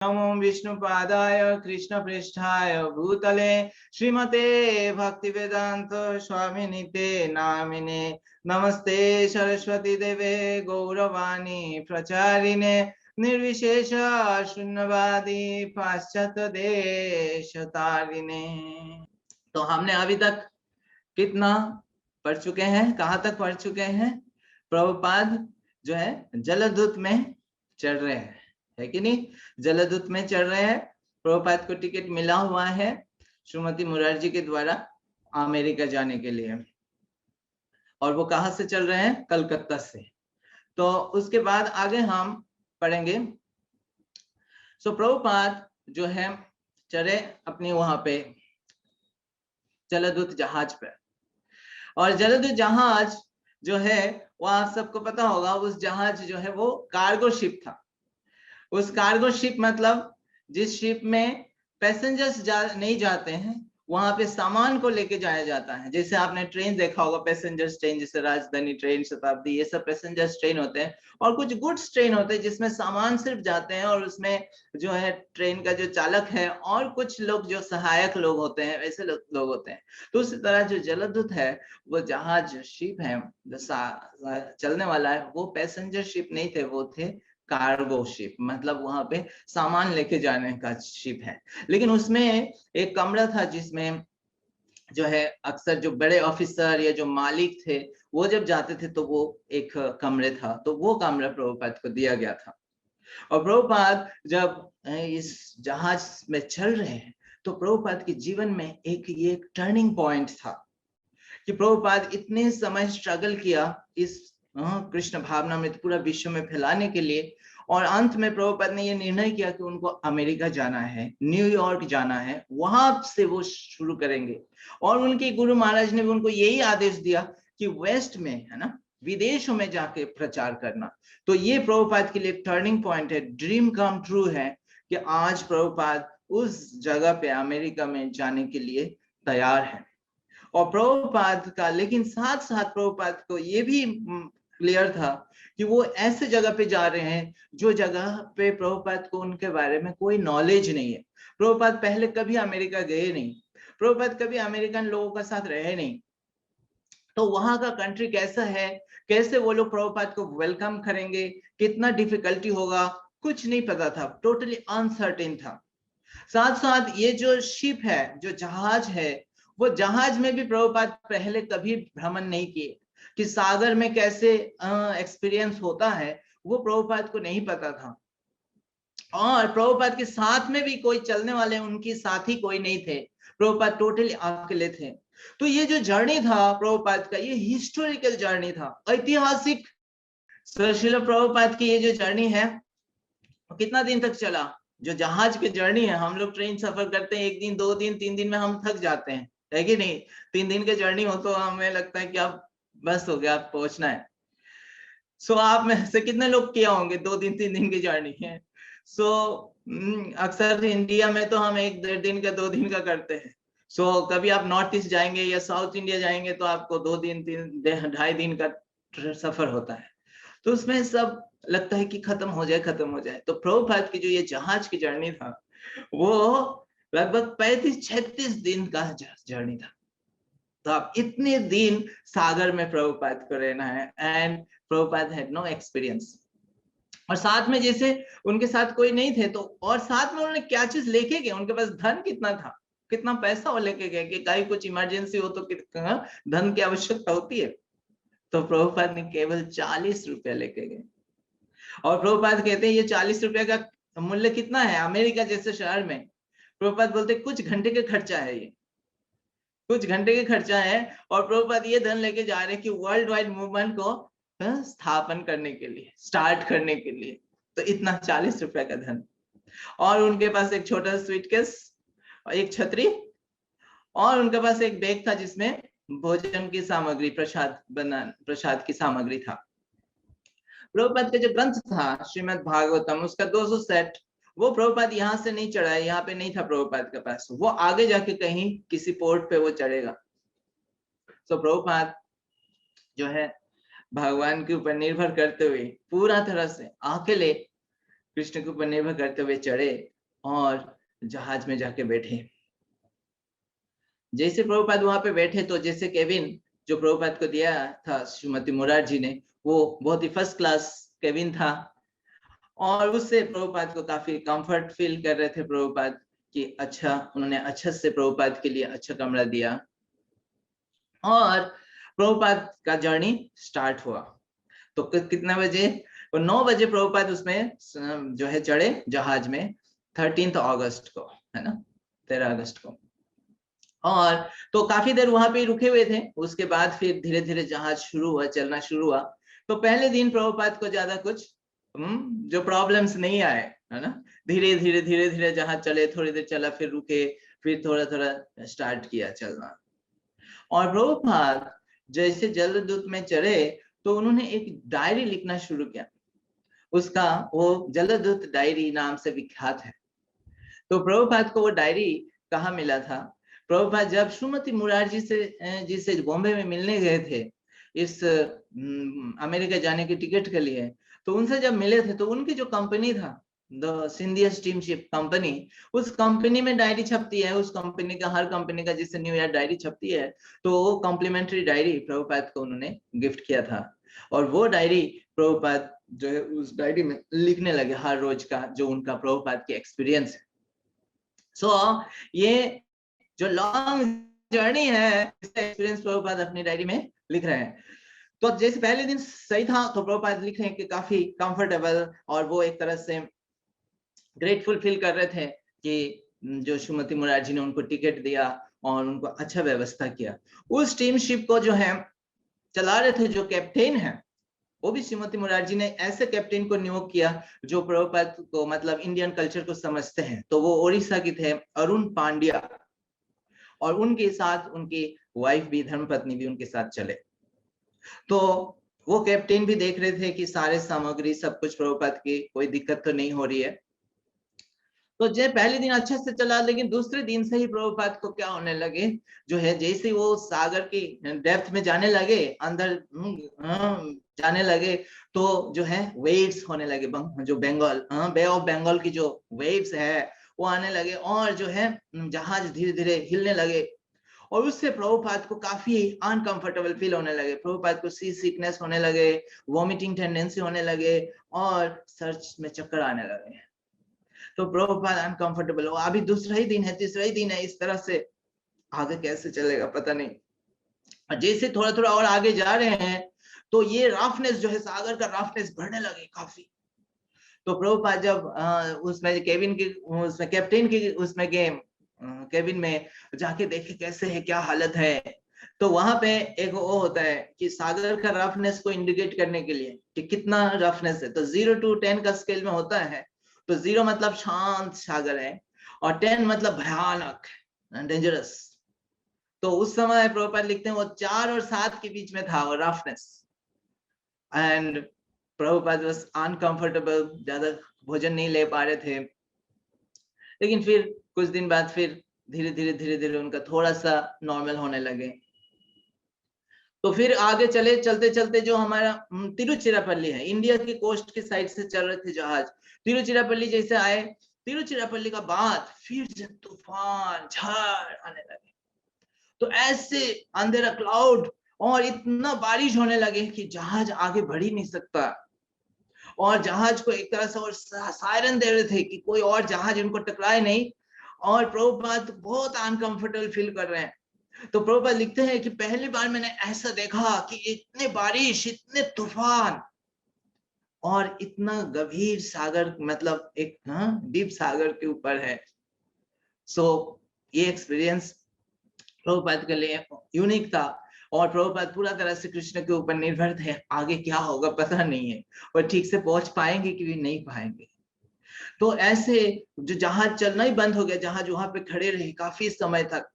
नमो विष्णुपादाय कृष्णपृष्ठाय भूतले श्रीमते भक्तिवेदांत स्वामिनिते नामिने नमस्ते सरस्वती देवे गौरवाणी प्रचारिणे निर्विशेष शून्यवादी पाश्चात्य देश तारिणे। तो हमने अभी तक कितना पढ़ चुके हैं, कहाँ तक पढ़ चुके हैं? प्रभुपाद जो है जलदूत में चढ़ रहे हैं, है कि नहीं? जलदूत में चढ़ रहे हैं। प्रभुपाद को टिकट मिला हुआ है श्रीमती मुरारजी के द्वारा अमेरिका जाने के लिए, और वो कहाँ से चल रहे हैं? कलकत्ता से। तो उसके बाद आगे हम पढ़ेंगे। सो प्रभुपाद जो है चढ़े अपनी वहां पे जलदूत जहाज पे, और जलदूत जहाज जो है वो आप सबको पता होगा, उस जहाज जो है वो कार्गो शिप था। उस कार्गो शिप मतलब जिस शिप में पैसेंजर्स नहीं जाते हैं, वहां पे सामान को लेके जाया जाता है। जैसे आपने ट्रेन देखा होगा, पैसेंजर्स ट्रेन, जैसे राजधानी ट्रेन, शताब्दी, ये सब पैसेंजर्स ट्रेन होते हैं। और कुछ गुड्स ट्रेन होते हैं जिसमें सामान सिर्फ जाते हैं, और उसमें जो है ट्रेन का जो चालक है और कुछ लोग जो सहायक लोग होते हैं, वैसे लोग होते हैं। तो उसी तरह जो जलदूत है, वो जहाज शिप है चलने वाला है, वो पैसेंजर शिप नहीं थे, वो थे कार्गो शिप, मतलब वहां पे सामान लेके जाने का शिप है। लेकिन उसमें एक कमरा था जिसमें जो है अक्सर जो बड़े ऑफिसर या जो मालिक थे वो जब जाते थे तो वो एक कमरे था, तो वो कमरा प्रभुपाद को दिया गया था। और प्रभुपाद जब इस जहाज में चल रहे हैं तो प्रभुपाद के जीवन में ये एक टर्निंग पॉइंट था कि प्रभुपाद इतने समय स्ट्रगल किया इस कृष्ण भावना में पूरा विश्व में फैलाने के लिए, और अंत में प्रभुपाद ने ये निर्णय किया कि उनको अमेरिका जाना है, न्यूयॉर्क जाना है, वहां से वो शुरू करेंगे। और उनके गुरु महाराज ने भी उनको यही आदेश दिया कि वेस्ट में, है ना, विदेशों में जाके प्रचार करना। तो ये प्रभुपाद के लिए टर्निंग पॉइंट है, ड्रीम कम ट्रू है कि आज प्रभुपाद उस जगह पे अमेरिका में जाने के लिए तैयार है। और प्रभुपाद का, लेकिन साथ साथ प्रभुपाद को ये भी क्लियर था कि वो ऐसे जगह पे जा रहे हैं जो जगह पे प्रभुपाद को उनके बारे में कोई नॉलेज नहीं है। प्रभुपाद पहले कभी अमेरिका गए नहीं, प्रभुपाद कभी अमेरिकन लोगों के साथ रहे नहीं, तो वहां का कंट्री कैसा है, कैसे वो लोग प्रभुपाद को वेलकम करेंगे, कितना डिफिकल्टी होगा, कुछ नहीं पता था, टोटली अनसर्टेन था। साथ साथ ये जो शिप है, जो जहाज है, वो जहाज में भी प्रभुपाद पहले कभी भ्रमण नहीं किए कि सागर में कैसे एक्सपीरियंस होता है, वो प्रभुपाद को नहीं पता था। और प्रभुपाद के साथ में भी कोई चलने वाले उनके साथी कोई नहीं थे, प्रभुपाद टोटली अकेले थे। तो ये जो जर्नी था प्रभुपाद का, ये हिस्टोरिकल जर्नी था, ऐतिहासिक। श्रील प्रभुपाद की ये जो जर्नी है कितना दिन तक चला? जो जहाज की जर्नी है, हम लोग ट्रेन सफर करते हैं 1 दिन 2 दिन 3 दिन में हम थक जाते हैं, है कि नहीं? 3 दिन की जर्नी हो तो हमें लगता है कि अब बस हो गया, अब पहुंचना है। सो आप में से कितने लोग किया होंगे 2 दिन 3 दिन की जर्नी है? सो अक्सर इंडिया में तो हम 1-1.5 दिन का 2 दिन का करते हैं। सो कभी आप नॉर्थ ईस्ट जाएंगे या साउथ इंडिया जाएंगे तो आपको 2 दिन 2.5 दिन का सफर होता है। तो उसमें सब लगता है कि खत्म हो जाए, खत्म हो जाए। तो प्रभुपाद की जो ये जहाज की जर्नी था, वो लगभग 35-36 दिन का जर्नी था। तो आप इतने दिन सागर में प्रभुपाद को रहना है, and Prabhupada had no experience. और साथ में जैसे उनके साथ कोई नहीं थे, तो और साथ में उन्होंने क्या चीज लेके गए, उनके पास धन कितना था, कितना पैसा वो लेके गए कि कहीं कुछ इमरजेंसी हो तो धन की आवश्यकता होती है। तो प्रभुपाद ने केवल 40 रुपया लेके गए। और प्रभुपाद कहते हैं ये 40 रुपए का मूल्य कितना है अमेरिका जैसे शहर में? प्रभुपाद बोलते कुछ घंटे का खर्चा है, ये कुछ घंटे का खर्चा है। और प्रभुपाद ये धन लेके जा रहे हैं कि वर्ल्ड वाइड मूवमेंट को स्थापन करने के लिए, स्टार्ट करने के लिए। तो इतना 40 रुपए का धन, और उनके पास एक छोटा स्वीटकेस, एक छतरी, और उनके पास एक बैग था जिसमें भोजन की सामग्री, प्रसाद की सामग्री था। प्रभुपाद का जो ग्रंथ था श्रीमद् भागवतम, उसका 200 सेट, वो प्रभुपाद यहाँ से नहीं चढ़ा है, यहाँ पे नहीं था प्रभुपाद के पास, वो आगे जाके कहीं किसी पोर्ट पे वो चढ़ेगा। तो प्रभुपाद जो है भगवान के ऊपर निर्भर करते हुए पूरा तरह से अकेले कृष्ण के ऊपर निर्भर करते हुए चढ़े और जहाज में जाके बैठे। जैसे प्रभुपाद वहां पे बैठे तो जैसे केबिन जो प्रभुपाद को दिया था श्रीमती मुरारजी ने, वो बहुत ही फर्स्ट क्लास केबिन था और उससे प्रभुपाद को काफी कंफर्ट फील कर रहे थे प्रभुपाद कि अच्छा, उन्होंने अच्छा से प्रभुपाद के लिए अच्छा कमरा दिया और प्रभुपाद का जर्नी स्टार्ट हुआ। तो कितने बजे? 9 बजे प्रभुपाद उसमें जो है चढ़े जहाज में 13 अगस्त को, है ना, 13 अगस्त को। और तो काफी देर वहां पे रुके हुए थे। उसके बाद फिर धीरे धीरे जहाज शुरू हुआ, चलना शुरू हुआ। तो पहले दिन प्रभुपाद को ज्यादा कुछ जो प्रॉब्लम्स नहीं आए, है ना। धीरे धीरे धीरे धीरे जहाज चले, थोड़ी देर चला, फिर रुके, फिर थोड़ा थोड़ा स्टार्ट किया चलना। और प्रभुपाद जैसे जलदूत में चढ़े तो उन्होंने एक डायरी लिखना शुरू किया। उसका वो जलदूत डायरी नाम से विख्यात है। तो प्रभुपाद को वो डायरी कहाँ मिला था? प्रभुपाद जब श्रीमती मुरारजी से बॉम्बे में मिलने गए थे इस अमेरिका जाने की टिकट के लिए, तो उनसे जब मिले थे तो उनकी जो कंपनी था द सिंधिया स्टीमशिप कंपनी, उस कंपनी में डायरी छपती है। उस कंपनी का, हर कंपनी का जिससे न्यू ईयर डायरी छपती है, तो वो कॉम्प्लीमेंट्री डायरी प्रभुपाद को उन्होंने गिफ्ट किया था। और वो डायरी प्रभुपाद जो है उस डायरी में लिखने लगे हर रोज का जो उनका प्रभुपाद की एक्सपीरियंस है। सो ये जो लॉन्ग जर्नी है, इसका एक्सपीरियंस प्रभुपाद अपनी डायरी में लिख रहे हैं। तो जैसे पहले दिन सही था तो प्रभुपाद लिख रहे हैं कि काफी कंफर्टेबल, और वो एक तरह से ग्रेटफुल फील कर रहे थे कि जो श्रीमती मुरारजी ने उनको टिकट दिया और उनको अच्छा व्यवस्था किया। उस स्टीमशिप को जो है चला रहे थे, जो कैप्टन है, वो भी श्रीमती मुरारजी ने ऐसे कैप्टन को नियुक्त किया जो प्रभुपाद को, मतलब इंडियन कल्चर को समझते हैं। तो वो ओडिशा के थे, अरुण पांड्या, और उनके साथ उनकी वाइफ भी, धर्मपत्नी भी उनके साथ चले। तो वो कैप्टन भी देख रहे थे कि सारे सामग्री सब कुछ प्रभुपाद की, कोई दिक्कत तो नहीं हो रही है। तो जो पहले दिन अच्छे से चला, लेकिन दूसरे दिन से ही प्रभुपाद को क्या होने लगे, जो है जैसे वो सागर की डेप्थ में जाने लगे, अंदर जाने लगे, तो जो है वेव्स होने लगे, जो बंगाल बे ऑफ बंगाल की जो वेव्स है वो आने लगे, और जो है जहाज धीरे धीरे हिलने लगे। और उससे प्रभुपाद को काफी अनकंफर्टेबल फील होने लगे। प्रभुपाद को सी सिकनेस होने लगे, वॉमिटिंग टेंडेंसी होने लगे, और सर में चक्कर आने लगे। तो प्रभुपाद अनकंफर्टेबल हो। अभी दूसरा ही दिन है, तीसरा ही दिन है, इस तरह से आगे कैसे चलेगा पता नहीं। और जैसे थोड़ा थोड़ा और आगे जा रहे हैं तो ये रफनेस जो है, सागर का रफनेस बढ़ने लगे काफी। तो प्रभुपाद जब उसमें केबिन की, उसमें कैप्टन की उसमें गेम केबिन में जाके देखे कैसे है, क्या हालत है। तो वहां पे एक वो होता है कि सागर का रफनेस को इंडिकेट करने के लिए कि कितना रफनेस है, तो 0 to 10 का स्केल में होता है। तो 0 मतलब शांत सागर है, और 10 मतलब भयानक, डेंजरस। तो उस समय प्रभुपाद लिखते हैं वो 4 और 7 के बीच में था वो roughness. And Prabhupada was uncomfortable, ज्यादा भोजन नहीं ले पा रहे थे। लेकिन फिर कुछ दिन बाद फिर धीरे धीरे धीरे धीरे उनका थोड़ा सा नॉर्मल होने लगे। तो फिर आगे चले, चलते चलते जो हमारा तिरुचिरापल्ली है, इंडिया की कोस्ट की साइड से चल रहे थे जहाज। तिरुचिरापल्ली जैसे आए, तिरुचिरापल्ली का बाद फिर जब तूफान झाड़ आने लगे, तो ऐसे अंधेरा क्लाउड और इतना बारिश होने लगे कि जहाज आगे बढ़ ही नहीं सकता। और जहाज को एक तरह से और सायरन दे रहे थे कि कोई और जहाज उनको टकराए नहीं। और प्रभुपाद बहुत अनकंफर्टेबल फील कर रहे हैं। तो प्रभुपाद लिखते हैं कि पहली बार मैंने ऐसा देखा कि इतने बारिश, इतने तूफान, और इतना गंभीर सागर, मतलब एक डीप सागर के ऊपर है। सो ये एक्सपीरियंस प्रभुपाद के लिए यूनिक था। और प्रभुपाद पूरा तरह से कृष्ण के ऊपर निर्भर थे, आगे क्या होगा पता नहीं है, और ठीक से पहुंच पाएंगे कि नहीं पाएंगे। तो ऐसे जो जहाज चलना ही बंद हो गया, जहाज वहां पे खड़े रहे काफी समय तक।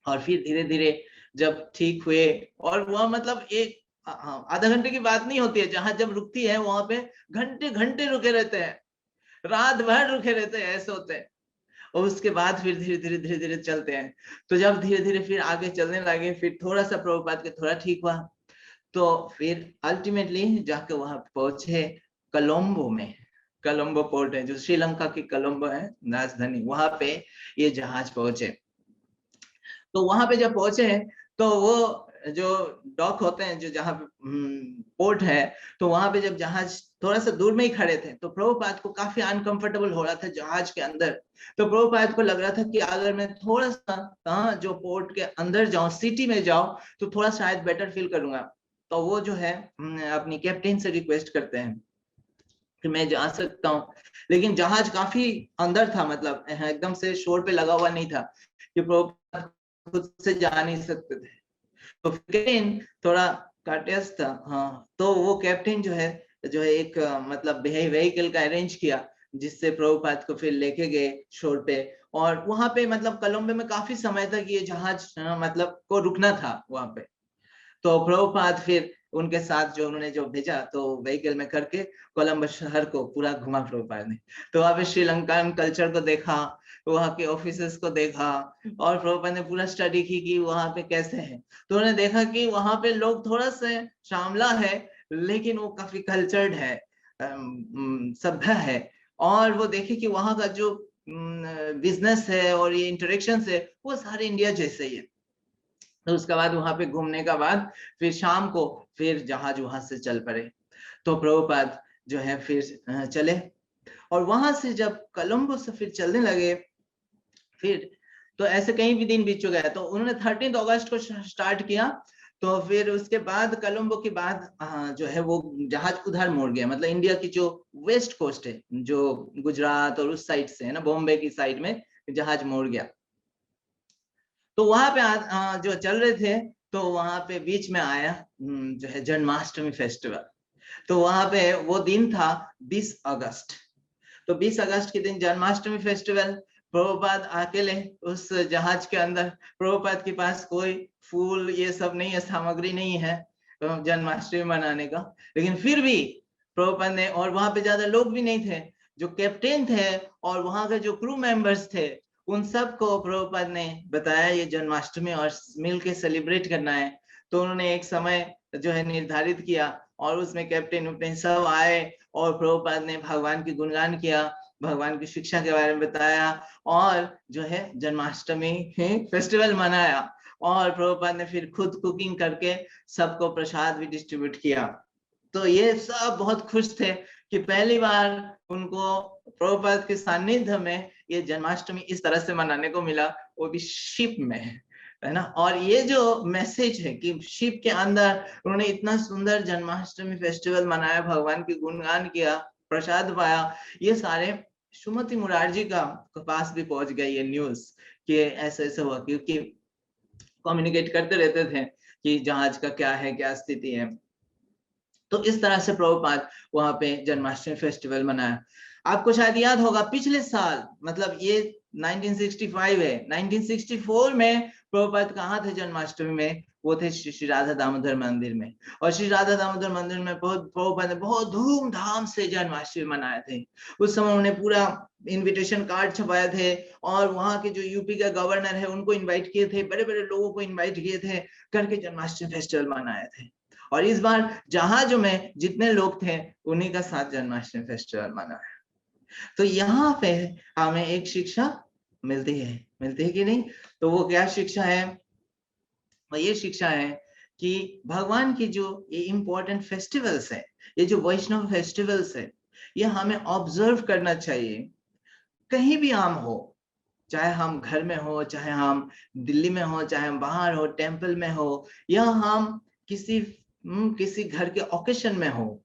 और फिर धीरे धीरे जब ठीक हुए, और वह मतलब एक आधा घंटे की बात नहीं होती है, जहाज जब रुकती है वहां पे घंटे घंटे रुके रहते हैं, रात भर रुके रहते हैं, ऐसे होते हैं। और उसके बाद फिर धीरे धीरे धीरे धीरे चलते हैं। तो जब धीरे धीरे फिर आगे चलने लगे, फिर थोड़ा सा प्रभुपाद के थोड़ा ठीक हुआ, तो फिर अल्टीमेटली जाके वहां पहुंचे कोलंबो में। कोलंबो पोर्ट है, जो श्रीलंका की कोलंबो है राजधानी, वहां पे ये जहाज पहुंचे। तो वहां पे जब पहुंचे तो वो जो डॉक होते हैं, जो जहाँ पोर्ट है, तो वहां पे जब जहाज थोड़ा सा दूर में ही खड़े थे, तो प्रभुपाद को काफी अनकंफर्टेबल हो रहा था जहाज के अंदर। तो प्रभुपाद को लग रहा था कि अगर मैं थोड़ा सा जो पोर्ट के अंदर जाऊं, सिटी में जाऊं, तो थोड़ा शायद बेटर फील करूंगा। तो वो जो है अपनी कैप्टन से रिक्वेस्ट करते हैं कि मैं जा सकता हूँ, लेकिन जहाज काफी अंदर था, मतलब एकदम से शोर पे लगा हुआ नहीं था कि प्रभुपाद खुद से जा नहीं सकते थे। तो कैप्टन थोड़ा काटियस था, हाँ, तो वो कैप्टन जो है एक मतलब व्हीकल का अरेंज किया, जिससे प्रभुपाद को फिर लेके गए शोर पे। और वहां पे मतलब कोलंबो में काफी समय तक ये जहाज मतलब को रुकना था वहां पे। तो प्रभुपाद फिर उनके साथ जो उन्होंने जो भेजा, तो व्हीकल में करके कोलंबस शहर को पूरा घुमा प्रभुपाद ने। तो वहां पे श्रीलंकन कल्चर को देखा, वहां के ऑफिसेस को देखा, और प्रभुपाद ने पूरा स्टडी की कि वहां पे कैसे है। तो उन्होंने देखा कि वहां पे लोग थोड़ा सा शामला है, लेकिन वो काफी कल्चर्ड है, सभ्य है। और वो देखे कि वहां का जो बिजनेस है और ये इंटरेक्शन है, वो सारे इंडिया जैसे ही है। तो उसके बाद वहां पे घूमने का बाद फिर शाम को फिर जहाज वहां से चल पड़े। तो प्रभुपाद जो है फिर चले, और वहां से जब कोलंबो से फिर चलने लगे, फिर तो ऐसे कहीं भी दिन बीत चुका है। तो उन्होंने 13 अगस्त को स्टार्ट किया। तो फिर उसके बाद कोलंबो के बाद जो है वो जहाज उधर मुड़ गया, मतलब इंडिया की जो वेस्ट कोस्ट है, जो गुजरात और उस साइड से है ना, बॉम्बे की साइड में जहाज मुड़ गया। तो वहां पे जो चल रहे थे, तो वहां पे बीच में आया जो है जन्माष्टमी फेस्टिवल। तो वहां पे वो दिन था 20 अगस्त। तो 20 अगस्त के दिन जन्माष्टमी फेस्टिवल, प्रभुपाद अकेले उस जहाज के अंदर। प्रभुपाद के पास कोई फूल ये सब नहीं है, सामग्री नहीं है जन्माष्टमी मनाने का। लेकिन फिर भी प्रभुपाद ने, और वहां पे ज्यादा लोग भी नहीं थे, जो कैप्टन थे और वहां के जो क्रू मेंबर्स थे, उन सबको प्रभुपाद ने बताया ये जन्माष्टमी और मिल के सेलिब्रेट करना है। तो उन्होंने एक समय जो है निर्धारित किया, और उसमें कैप्टन उपटेन सब आए, और प्रभुपाद ने भगवान की गुणगान किया, भगवान की शिक्षा के बारे में बताया, और जो है जन्माष्टमी फेस्टिवल मनाया। और प्रभुपाद ने फिर खुद कुकिंग करके सबको प्रसाद भी डिस्ट्रीब्यूट किया। तो ये सब बहुत खुश थे कि पहली बार उनको प्रभुपाद के सानिध्य में ये जन्माष्टमी इस तरह से मनाने को मिला, वो भी शिप में, है ना। और ये जो मैसेज है कि शिप के अंदर उन्होंने इतना सुंदर जन्माष्टमी फेस्टिवल मनाया, भगवान की गुणगान किया, प्रसाद पाया, ये सारे सुमति मुरारजी का पास भी पहुंच गई ये न्यूज कि ऐसे ऐसे हुआ, क्योंकि कम्युनिकेट करते रहते थे कि जहाज का क्या है, क्या स्थिति है। तो इस तरह से प्रभुपाद वहां पे जन्माष्टमी फेस्टिवल मनाया। आपको शायद याद होगा पिछले साल, मतलब ये 1965 है, 1964 में प्रभुपाद कहाँ थे जन्माष्टमी में? वो थे श्री राधा दामोदर मंदिर में। और श्री राधा दामोदर मंदिर में प्रभुपाद ने बहुत धूमधाम से जन्माष्टमी मनाए थे। उस समय उन्होंने पूरा इनविटेशन कार्ड छपाए थे, और वहां के जो यूपी का गवर्नर है उनको इन्वाइट किए थे, बड़े बड़े लोगों को इन्वाइट किए थे, करके जन्माष्टमी फेस्टिवल मनाए थे। और इस बार जहाज में जितने लोग थे उन्हीं का साथ जन्माष्टमी फेस्टिवल मना है। तो यहाँ पे हमें एक शिक्षा मिलती है कि नहीं? तो वो क्या शिक्षा है? और ये शिक्षा है कि भगवान की जो ये इम्पोर्टेंट फेस्टिवल्स है, ये जो वैष्णव फेस्टिवल्स है, ये हमें ऑब्जर्व करना चाहिए। कहीं भी हम हो, चाहे हम घर में हो, चाहे हम दिल्ली में हो, चाहे हम बाहर हो, टेम्पल में हो, या हम किसी घर के ओकेशन में हो,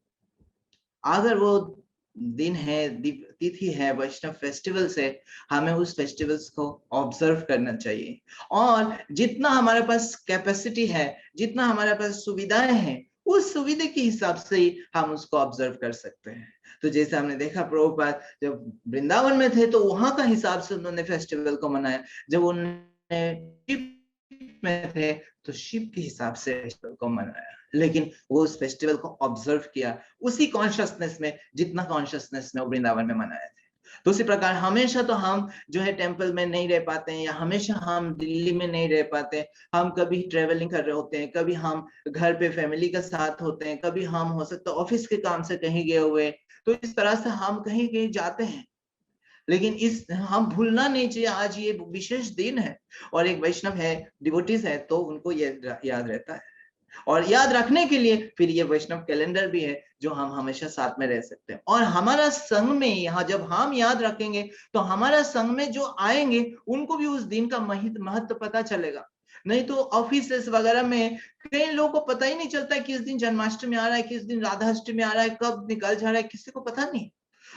अगर वो दिन है, तिथि है, वैष्णव फेस्टिवल से, हमें उस फेस्टिवल्स को ऑब्जर्व करना चाहिए। और जितना हमारे पास कैपेसिटी है, जितना हमारे पास सुविधाएं हैं, उस सुविधा के हिसाब से ही हम उसको ऑब्जर्व कर सकते हैं। तो जैसे हमने देखा प्रभुपाद जब वृंदावन में थे, तो वहां का हिसाब से उन्होंने फेस्टिवल को मनाया। जब उन्होंने शिप में थे, तो शिप के हिसाब से फेस्टिवल को मनाया। लेकिन वो उस फेस्टिवल को ऑब्जर्व किया उसी कॉन्शियसनेस में, जितना कॉन्शियसनेस में वो वृंदावन में मनाए थे। तो उसी प्रकार हमेशा तो हम जो है टेम्पल में नहीं रह पाते हैं, या हमेशा हम दिल्ली में नहीं रह पाते। हम कभी ट्रेवलिंग कर रहे होते हैं, कभी हम घर पे फैमिली के साथ होते हैं, कभी हम हो सकता है ऑफिस के काम से कहीं गए हुए। तो इस तरह से हम कहीं कहीं जाते हैं, लेकिन इस हम भूलना नहीं चाहिए आज ये विशेष दिन है, और एक वैष्णव है, डिवोटीज है, तो उनको ये याद रहता है। और याद रखने के लिए फिर ये वैष्णव कैलेंडर भी है जो हम हमेशा साथ में रह सकते हैं। और हमारा संघ में यहाँ जब हम याद रखेंगे तो हमारा संघ में जो आएंगे उनको भी उस दिन का महत्व पता चलेगा। नहीं तो ऑफिस वगैरह में कई लोगों को पता ही नहीं चलता किस दिन जन्माष्टमी आ रहा है, किस दिन राधाष्टमी आ रहा है, कब निकल जा रहा है, किसी को पता नहीं।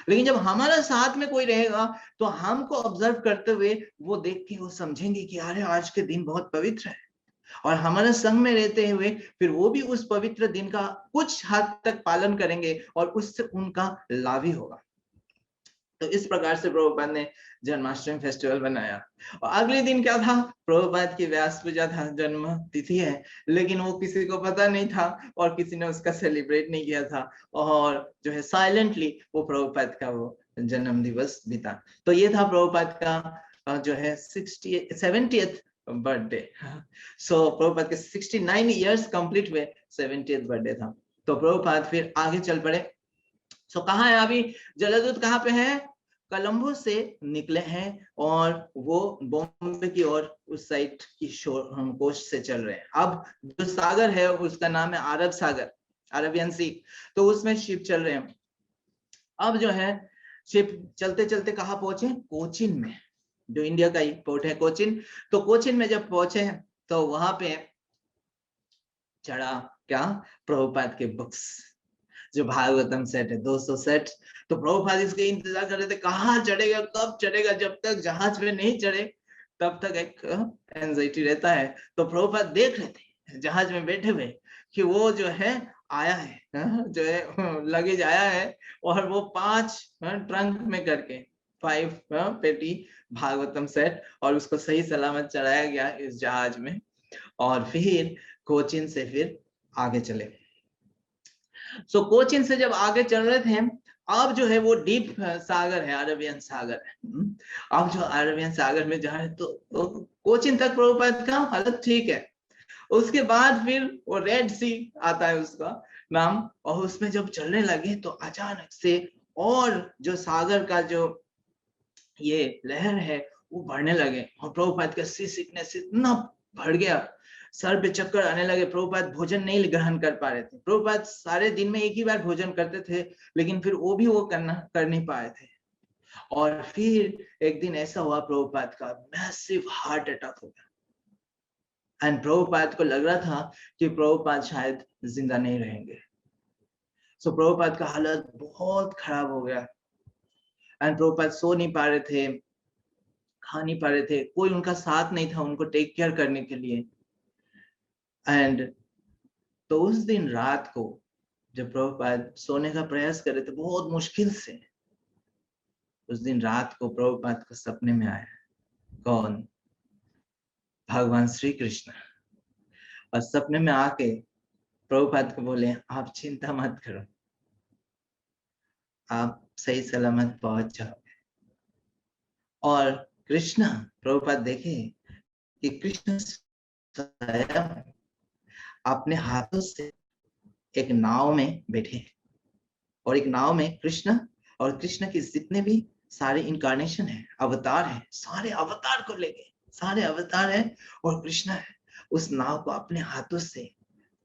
लेकिन जब हमारा साथ में कोई रहेगा तो हमको ऑब्जर्व करते हुए वो देख के वो समझेंगे कि अरे आज के दिन बहुत पवित्र है, और हमारे संग में रहते हुए फिर वो भी उस पवित्र दिन का कुछ हद तक पालन करेंगे और उससे उनका लाभ ही होगा। तो इस प्रकार से प्रभुपाद ने जन्माष्टमी फेस्टिवल बनाया। और अगले दिन क्या था, प्रभुपाद की व्यास पूजा था, जन्म तिथि है, लेकिन वो किसी को पता नहीं था और किसी ने उसका सेलिब्रेट नहीं किया था, और जो है साइलेंटली वो प्रभुपाद का वो जन्म दिवस बीता। तो ये था प्रभुपाद का जो है 70th बर्थडे। सो प्रभुपाद के 69 इयर्स कंप्लीट हुए, 70th बर्थडे था। तो प्रभुपाद फिर आगे चल पड़े। सो कहाँ है अभी जलदूत, कहाँ पे है, कोलंबो से निकले हैं और वो बॉम्बे की ओर उस साइड की कोस्ट से चल रहे हैं। अब जो सागर है उसका नाम है अरब सागर, अरबियन सी, तो उसमें शिप चल रहे हैं। अब जो है शिप चलते चलते कहाँ पहुंचे, कोचिन में, जो इंडिया का ही पोर्ट है कोचिन। तो कोचिन में जब पहुंचे तो वहां पे चढ़ा क्या, प्रभुपाद के बुक्स, जो भागवतम सेट है 200 सेट। तो प्रभुपाद इसके इंतजार कर रहे थे कहाँ चढ़ेगा, कब चढ़ेगा। जब तक जहाज में नहीं चढ़े तब तक एक एंजाइटी रहता है। तो प्रभुपाद देख रहे थे जहाज में बैठे हुए कि वो जो है आया है, जो है लगेज आया है, और वो 5 ट्रंक में करके 5 पेटी भागवतम सेट, और उसको सही सलामत चढ़ाया गया इस जहाज में। और फिर कोचिन से फिर आगे चले। सो कोचिन से जब आगे चल रहे थे, अब जो है वो डीप सागर है, अरबियन सागर है। अब जो अरबियन सागर में जा रहे तो कोचिन तक प्रभुपाद का हालत ठीक है। उसके बाद फिर वो रेड सी आता है उसका नाम, और उसमें जब चलने लगे तो अचानक से और जो सागर का जो ये लहर है वो बढ़ने लगे, और प्रभुपाद का सी सिकनेस इतना बढ़ गया, सर पे चक्कर आने लगे। प्रभुपाद भोजन नहीं ग्रहण कर पा रहे थे। प्रभुपाद सारे दिन में एक ही बार भोजन करते थे, लेकिन फिर वो भी वो कर नहीं पाए थे। और फिर एक दिन ऐसा हुआ, प्रभुपाद का मैसिव हार्ट अटैक हो गया, एंड प्रभुपाद को लग रहा था कि प्रभुपाद शायद जिंदा नहीं रहेंगे। सो प्रभुपाद का हालत बहुत खराब हो गया, एंड प्रभुपाद सो नहीं पा रहे थे, खा नहीं पा रहे थे, कोई उनका साथ नहीं था उनको टेक केयर करने के लिए। एंड तो उस दिन रात को जब प्रभुपाद सोने का प्रयास कर रहे थे बहुत मुश्किल से, उस दिन रात को प्रभुपाद को सपने में आया, कौन, भगवान श्री कृष्ण। और सपने में आके प्रभुपाद को बोले, आप चिंता मत करो, आप सही सलामत पहुंच जाओगे। और कृष्ण, प्रभुपाद देखे कि कृष्ण स्वयं अपने हाथों से एक नाव में बैठे, और एक नाव में कृष्ण और कृष्ण के जितने भी सारे इनकारनेशन है, अवतार है, सारे अवतार को लेके, सारे अवतार है और कृष्ण है, उस नाव को अपने हाथों से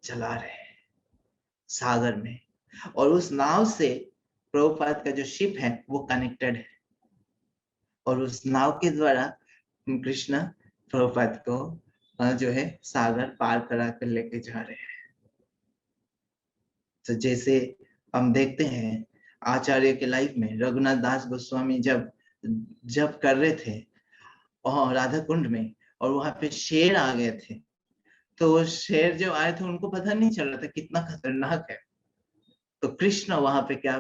चला रहे हैं सागर में। और उस नाव से प्रभुपाद का जो शिप है वो कनेक्टेड है, और उस नाव के द्वारा कृष्ण प्रभुपाद को जो है सागर पार करा कर लेके जा रहे हैं। तो जैसे हम देखते हैं आचार्य के लाइफ में, रघुनाथ दास गोस्वामी जब जब कर रहे थे और राधा कुंड में, और वहां पे शेर आ गए थे, तो वो शेर जो आए थे उनको पता नहीं चल रहा था कितना खतरनाक है। तो कृष्ण वहां पे क्या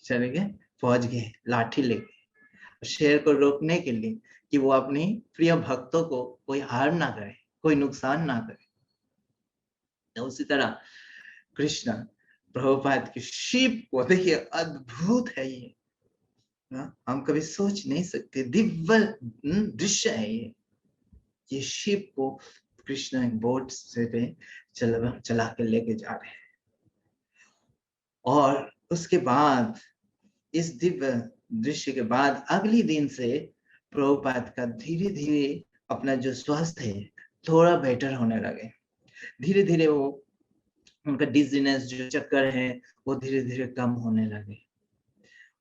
चले गए, पहुंच गए लाठी लेके शेर को रोकने के लिए, कि वो अपनी प्रिय भक्तों को कोई हार ना करे, कोई नुकसान ना करे। तो उसी तरह कृष्ण प्रभुपाद की शिप को देखिए, अद्भुत है ये, हम कभी सोच नहीं सकते, दिव्य दृश्य है ये शिप को कृष्ण एक बोट से पे चला के लेके जा रहे हैं। और उसके बाद इस दिव्य दृश्य के बाद अगली दिन से प्रभुपाद का धीरे धीरे अपना जो स्वास्थ्य है थोड़ा बेटर होने लगे। धीरे धीरे वो उनका डिजीनेस जो चक्कर है वो धीरे धीरे कम होने लगे।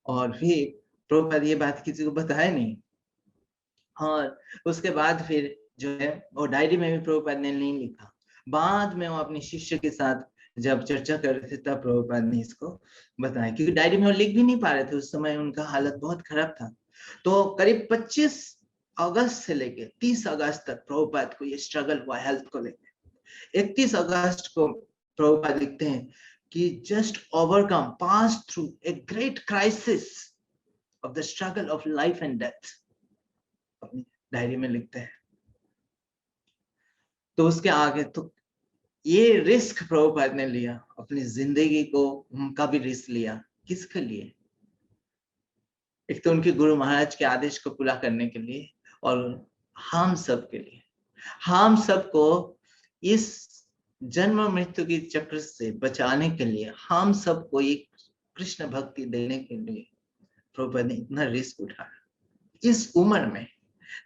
और फिर प्रभुपाद ये बात किसी को बताया नहीं। और उसके बाद फिर जो है वो डायरी में भी प्रभुपाद ने नहीं लिखा। बाद में वो अपने शिष्य के साथ जब चर्चा कर रहे थे तब प्रभुपाद ने इसको बताया, क्योंकि डायरी में वो लिख भी नहीं पा रहे थे, उस समय उनका हालत बहुत खराब था। तो करीब 25 अगस्त से लेके 30 अगस्त तक प्रभुपाद को ये स्ट्रगल हुआ हेल्थ को लेकर। 31 अगस्त को प्रभुपाद लिखते हैं कि just overcome pass through a great crisis of the struggle of life and death, अपनी डायरी में लिखते हैं। तो उसके आगे तो ये रिस्क प्रभुपाद ने लिया, अपनी जिंदगी को उनका भी रिस्क लिया। किसके लिए? एक तो उनके गुरु महाराज के आदेश को पूरा करने के लिए, और हम सब के लिए, हम सबको इस जन्म मृत्यु की चक्र से बचाने के लिए, हम सबको एक कृष्ण भक्ति देने के लिए प्रभुपाद ने इतना रिस्क उठाया। इस उम्र में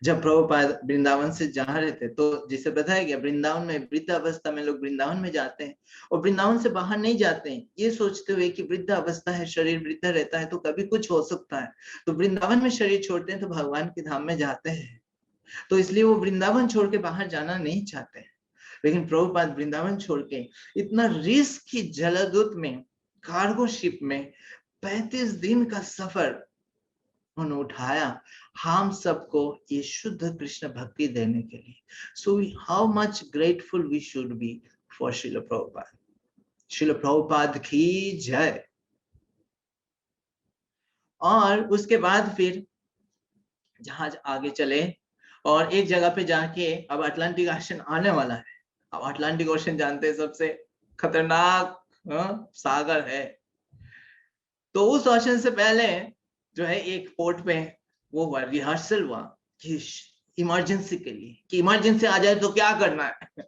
जब प्रभुपाद वृंदावन से जा रहे थे, तो जिसे बताया गया वृंदावन में वृद्ध अवस्था में लोग वृंदावन में जाते हैं और वृंदावन से बाहर नहीं जाते हैं, ये सोचते हुए कि वृद्ध अवस्था है, शरीर वृद्ध रहता है तो कभी कुछ हो सकता है, तो वृंदावन में शरीर छोड़ते हैं तो भगवान के धाम में जाते हैं, तो इसलिए वो वृंदावन छोड़ के बाहर जाना नहीं चाहते हैं। लेकिन प्रभुपाद वृंदावन छोड़ के इतना रिस्क की जलदूत में, कार्गो शिप में 35 दिन का सफर उन्होंने उठाया हम सबको ये शुद्ध कृष्ण भक्ति देने के लिए। So how much grateful we should be for Srila Prabhupada. Srila Prabhupada की जय। और उसके बाद फिर जहाज आगे चले और एक जगह पे जाके अब अटलांटिक ओशन आने वाला है। अब अटलांटिक ओशन जानते हैं सबसे खतरनाक सागर है। तो उस ओशन से पहले जो है एक पोर्ट पे वो हुआ, रिहर्सल हुआ कि इमरजेंसी के लिए, कि इमरजेंसी आ जाए तो क्या करना है।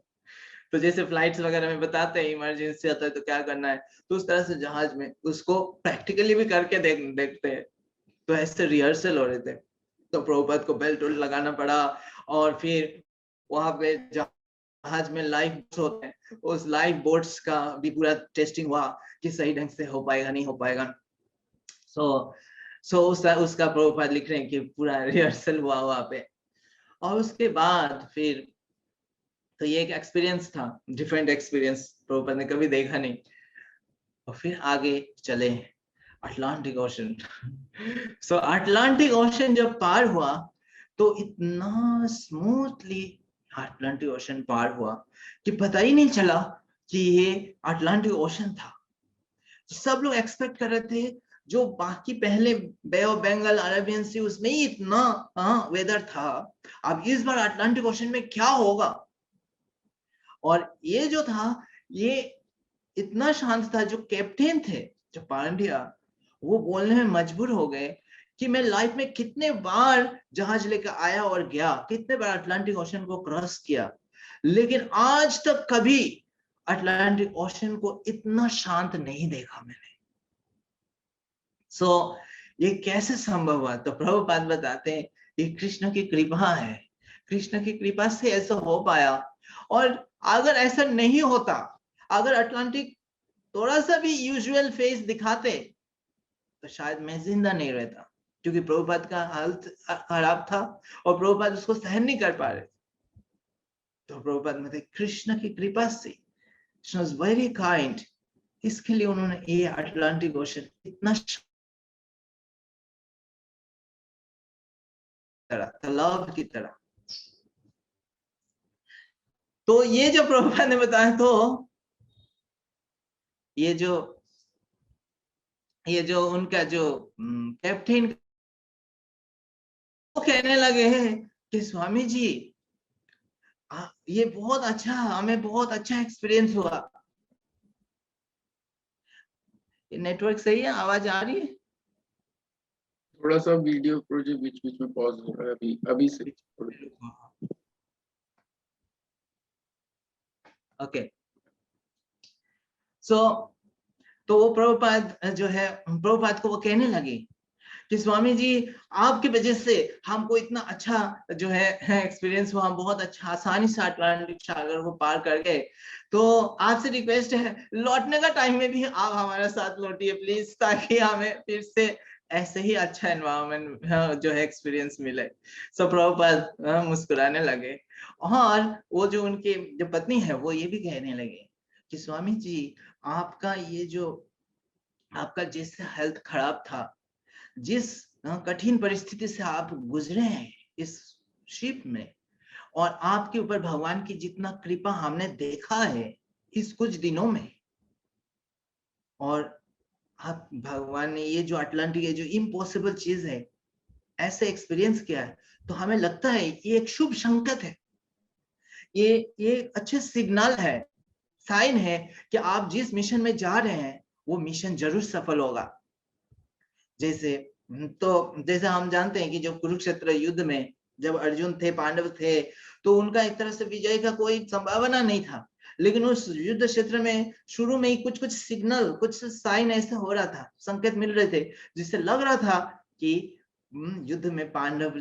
तो जैसे फ्लाइट्स वगैरह में बताते हैं इमरजेंसी आता है तो क्या करना है, तो उस तरह से जहाज में उसको प्रैक्टिकली भी करके देखते हैं। तो ऐसे रिहर्सल हो रहे थे, तो प्रभुपाद को बेल्ट लगाना पड़ा और फिर वहां पे जहाज में लाइफ बोट्स होते हैं, उस लाइफ बोट्स का भी पूरा टेस्टिंग हुआ कि सही ढंग से हो पाएगा नहीं हो पाएगा। सो उसका प्रभुपाद लिख रहे हैं कि पूरा रिहर्सल हुआ वहां पे। और उसके बाद फिर तो ये एक एक्सपीरियंस था, डिफरेंट एक्सपीरियंस, प्रभुपाद ने कभी देखा नहीं। और फिर आगे चले अटलांटिक ओशन। सो अटलांटिक ओशन जब पार हुआ तो इतना स्मूथली अटलांटिक ओशन पार हुआ कि पता ही नहीं चला कि ये अटलांटिक ओशन था। सब लोग एक्सपेक्ट कर रहे थे जो बाकी पहले बे ऑफ बंगाल, अरेबियन सी, उसमें ही इतना वेदर था, अब इस बार अटलांटिक ओशन में क्या होगा। और ये जो था ये इतना शांत था। जो कैप्टन थे, जो पांड्या, वो बोलने में मजबूर हो गए कि मैं लाइफ में कितने बार जहाज लेकर आया और गया, कितने बार अटलांटिक ओशन को क्रॉस किया, लेकिन आज तक कभी अटलांटिक ओशन को इतना शांत नहीं देखा मैंने। सो ये कैसे संभव हुआ? तो प्रभुपाद बताते हैं ये कृष्ण की कृपा है, कृष्ण की कृपा से ऐसा हो पाया। और अगर ऐसा नहीं होता, अगर अटलांटिक थोड़ा सा भी यूजुअल फेस दिखाते तो शायद मैं जिंदा नहीं रहता, क्योंकि प्रभुपाद का हालत खराब था और प्रभुपाद उसको सहन नहीं कर पा रहे। तो प्रभुपाद में थे कृष्ण की कृपा से, कृष्ण वाज वेरी काइंड, इसके लिए उन्होंने ये अटलांटिक ओशन इतना तालाब की तरह। तो ये जो प्रभुपाद ने बताया, तो ये जो उनका जो कैप्टन, वो कहने लगे हैं कि स्वामी जी ये बहुत अच्छा, हमें बहुत अच्छा एक्सपीरियंस हुआ। नेटवर्क सही है? आवाज आ रही है? थोड़ा सा वीडियो प्रोजेक्ट बीच बीच में पॉज हो रहा है अभी से। ओके सो तो वो प्रभुपाद जो है, प्रभुपाद को वो कहने लगे कि स्वामी जी आपकी वजह से हमको इतना अच्छा जो है एक्सपीरियंस हुआ, हम बहुत अच्छा आसानी से अटलांटिक सागर को पार कर गए, तो आपसे रिक्वेस्ट है लौटने का टाइम में भी आप हमारे साथ लौटिए प्लीज, ताकि हमें फिर से ऐसे ही अच्छा एनवायरनमेंट जो है एक्सपीरियंस मिले। सो प्रभुपाद मुस्कुराने लगे, और वो जो उनके जो पत्नी है वो ये भी कहने लगे कि स्वामी जी आपका ये जो आपका जिस हेल्थ खराब था, जिस कठिन परिस्थिति से आप गुजरे हैं इस शिप में, और आपके ऊपर भगवान की जितना कृपा हमने देखा है इस कुछ दिनों में, और आप भगवान ने ये जो अटलांटिक, ये जो इम्पॉसिबल चीज है ऐसे एक्सपीरियंस किया है, तो हमें लगता है ये एक शुभ संकेत है, ये अच्छे सिग्नल है, साइन है कि आप जिस मिशन में जा रहे हैं वो मिशन जरूर सफल होगा। जैसे जैसे हम जानते हैं कि जब कुरुक्षेत्र युद्ध में जब अर्जुन थे, पांडव थे, तो उनका एक तरह से विजय का कोई संभावना नहीं था, लेकिन उस युद्ध क्षेत्र में शुरू में ही कुछ कुछ सिग्नल, कुछ साइन ऐसा हो रहा था, संकेत मिल रहे थे, जिससे लग रहा था कि युद्ध में पांडव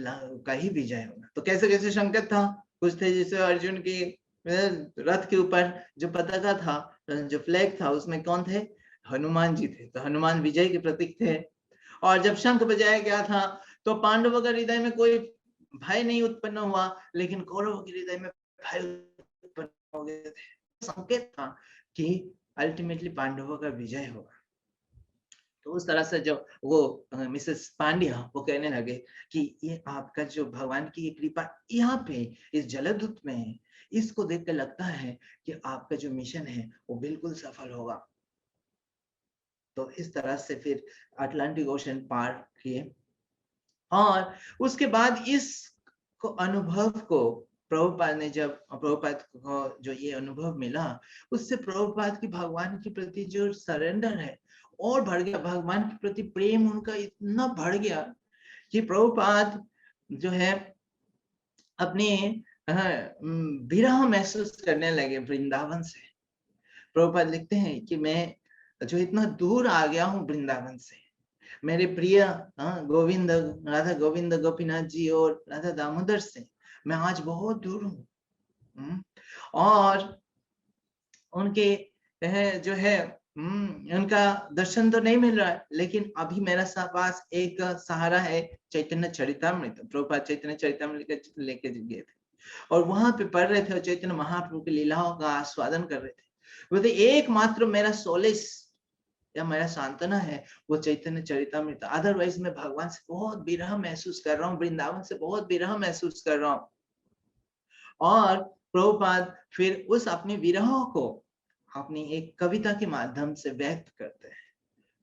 का ही विजय होगा। तो कैसे कैसे संकेत था, कुछ थे जैसे अर्जुन की रथ के ऊपर जो पताका था, जो फ्लैग था, उसमें कौन थे, हनुमान जी थे, तो हनुमान विजय के प्रतीक थे। और जब शंख बजाया गया था तो पांडवों के हृदय में कोई भय नहीं उत्पन्न हुआ, लेकिन कौरवों के हृदय में भय उत्पन्न हो गए थे। संकेत था कि अल्टीमेटली पांडवों का विजय होगा। तो उस तरह से जो वो मिसेस पांड्या वो कहने लगे कि ये आपका जो भगवान की ये कृपा यहाँ पे इस जलदूत में है, इसको देख कर लगता है कि आपका जो मिशन है वो बिल्कुल सफल होगा। तो इस तरह से फिर अटलांटिक ओशन पार किए, और उसके बाद इस अनुभव को प्रभुपाद ने, जब प्रभुपाद को जो ये अनुभव मिला, उससे प्रभुपाद की भगवान के प्रति जो सरेंडर है और बढ़ गया, भगवान के प्रति प्रेम उनका इतना बढ़ गया कि प्रभुपाद जो है अपने विरह महसूस करने लगे वृंदावन से। प्रभुपाद लिखते हैं कि मैं जो इतना दूर आ गया हूँ वृंदावन से, मेरे प्रिय गोविंद, राधा गोविंद गोपीनाथ जी और राधा दामोदर से मैं आज बहुत दूर हूँ, और उनके जो है उनका दर्शन तो नहीं मिल रहा है, लेकिन अभी मेरा पास एक सहारा है, चैतन्य चरितामृत। प्रभुपाद चैतन्य चरितामृत लेके गए थे और वहां पे पढ़ रहे थे और चैतन्य महाप्रभु की लीलाओं का आस्वादन कर रहे थे। बोलते एकमात्र मेरा सोलिस या मेरा सांत्वना है वो चैतन्य चरितामृत, अदरवाइज मैं भगवान से बहुत विरह महसूस कर रहा हूँ, वृंदावन से बहुत विरह महसूस कर रहा हूँ। और प्रभुपाद फिर उस अपने विरह को अपनी एक कविता के माध्यम से व्यक्त करते हैं।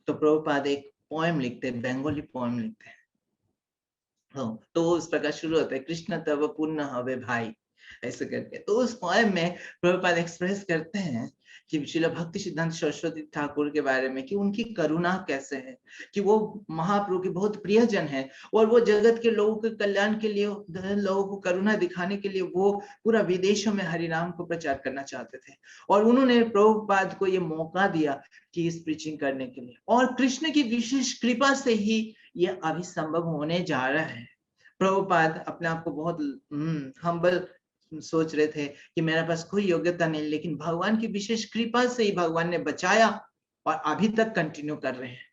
तो प्रभुपाद एक पोएम लिखते हैं, बंगाली पोएम लिखते हैं। तो उस प्रकार शुरू होता है, कृष्ण तब पुण्य हवे भाई, ऐसे करके। तो उस पोएम में प्रभुपाद एक्सप्रेस करते हैं कि श्रील भक्ति सिद्धांत सरस्वती ठाकुर के बारे में, कि उनकी करुणा कैसे है, कि वो महाप्रभु के बहुत प्रियजन है और वो जगत के लोगों के कल्याण के लिए, लोगों को करुणा दिखाने के लिए वो पूरा विदेशों में हरिनाम को प्रचार करना चाहते थे, और उन्होंने प्रभुपाद को ये मौका दिया कि इस प्रीचिंग करने के लिए, और कृष्ण की विशेष कृपा से ही ये अभी संभव होने जा रहा है। प्रभुपाद अपने आप को बहुत हम्बल सोच रहे थे कि मेरे पास कोई योग्यता नहीं, लेकिन भगवान की विशेष कृपा से ही भगवान ने बचाया और अभी तक कंटिन्यू कर रहे हैं।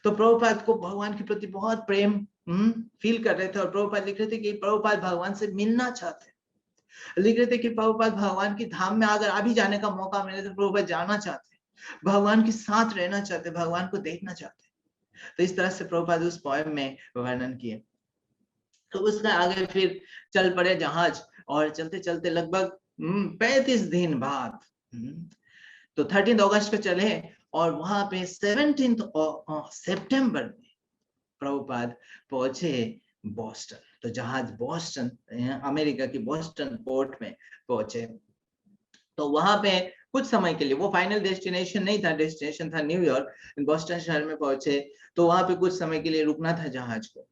तो प्रभुपाद को भगवान के प्रति बहुत प्रेम फील कर रहे थे, और प्रभुपाद लिख रहे थे कि प्रभुपाद भगवान से मिलना चाहते, लिख रहे थे कि प्रभुपाद भगवान की धाम में अगर अभी जाने का मौका मिले तो प्रभुपाद जाना चाहते, भगवान के साथ रहना चाहते, भगवान को देखना चाहते। तो इस तरह से प्रभुपाद उस पोएम में वर्णन किए। तो उसका आगे फिर चल पड़े जहाज, और चलते चलते लगभग 35 दिन बाद तो 13 अगस्त को चले, और वहां पे 17 सितंबर में प्रभुपाद पहुंचे बोस्टन। तो जहाज बोस्टन, अमेरिका की बोस्टन पोर्ट में पहुंचे। तो वहां पे कुछ समय के लिए, वो फाइनल डेस्टिनेशन नहीं था, डेस्टिनेशन था न्यूयॉर्क। बोस्टन शहर में पहुंचे तो वहां पे कुछ समय के लिए रुकना था जहाज को,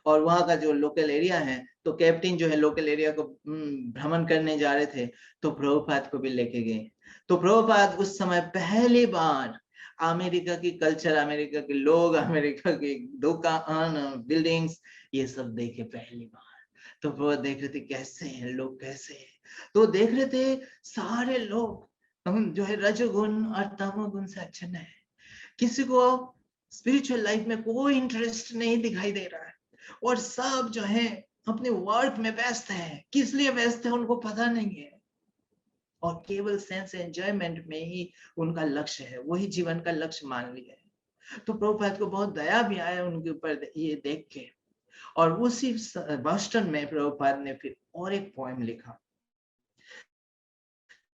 और वहां का जो लोकल एरिया है, तो कैप्टन जो है लोकल एरिया को भ्रमण करने जा रहे थे, तो प्रभुपाद को भी लेके गए। तो प्रभुपाद उस समय पहली बार अमेरिका की कल्चर, अमेरिका के लोग, अमेरिका की दुकान, बिल्डिंग्स, ये सब देखे पहली बार। तो वो देख रहे थे कैसे हैं लोग, कैसे हैं। तो देख रहे थे सारे लोग जो है रजोगुण और तमोगुण से आच्छन्न है। किसी को स्पिरिचुअल लाइफ में कोई इंटरेस्ट नहीं दिखाई दे रहा है, और सब जो है अपने वर्क में व्यस्त है। किस लिए व्यस्त है उनको पता नहीं है, और केवल सेंस एंजॉयमेंट में ही उनका लक्ष्य है, वही जीवन का लक्ष्य मान लिया है। तो प्रभुपाद को बहुत दया भी आया उनके ऊपर ये देख के, और उसी बोस्टन में प्रभुपाद ने फिर और एक पोएम लिखा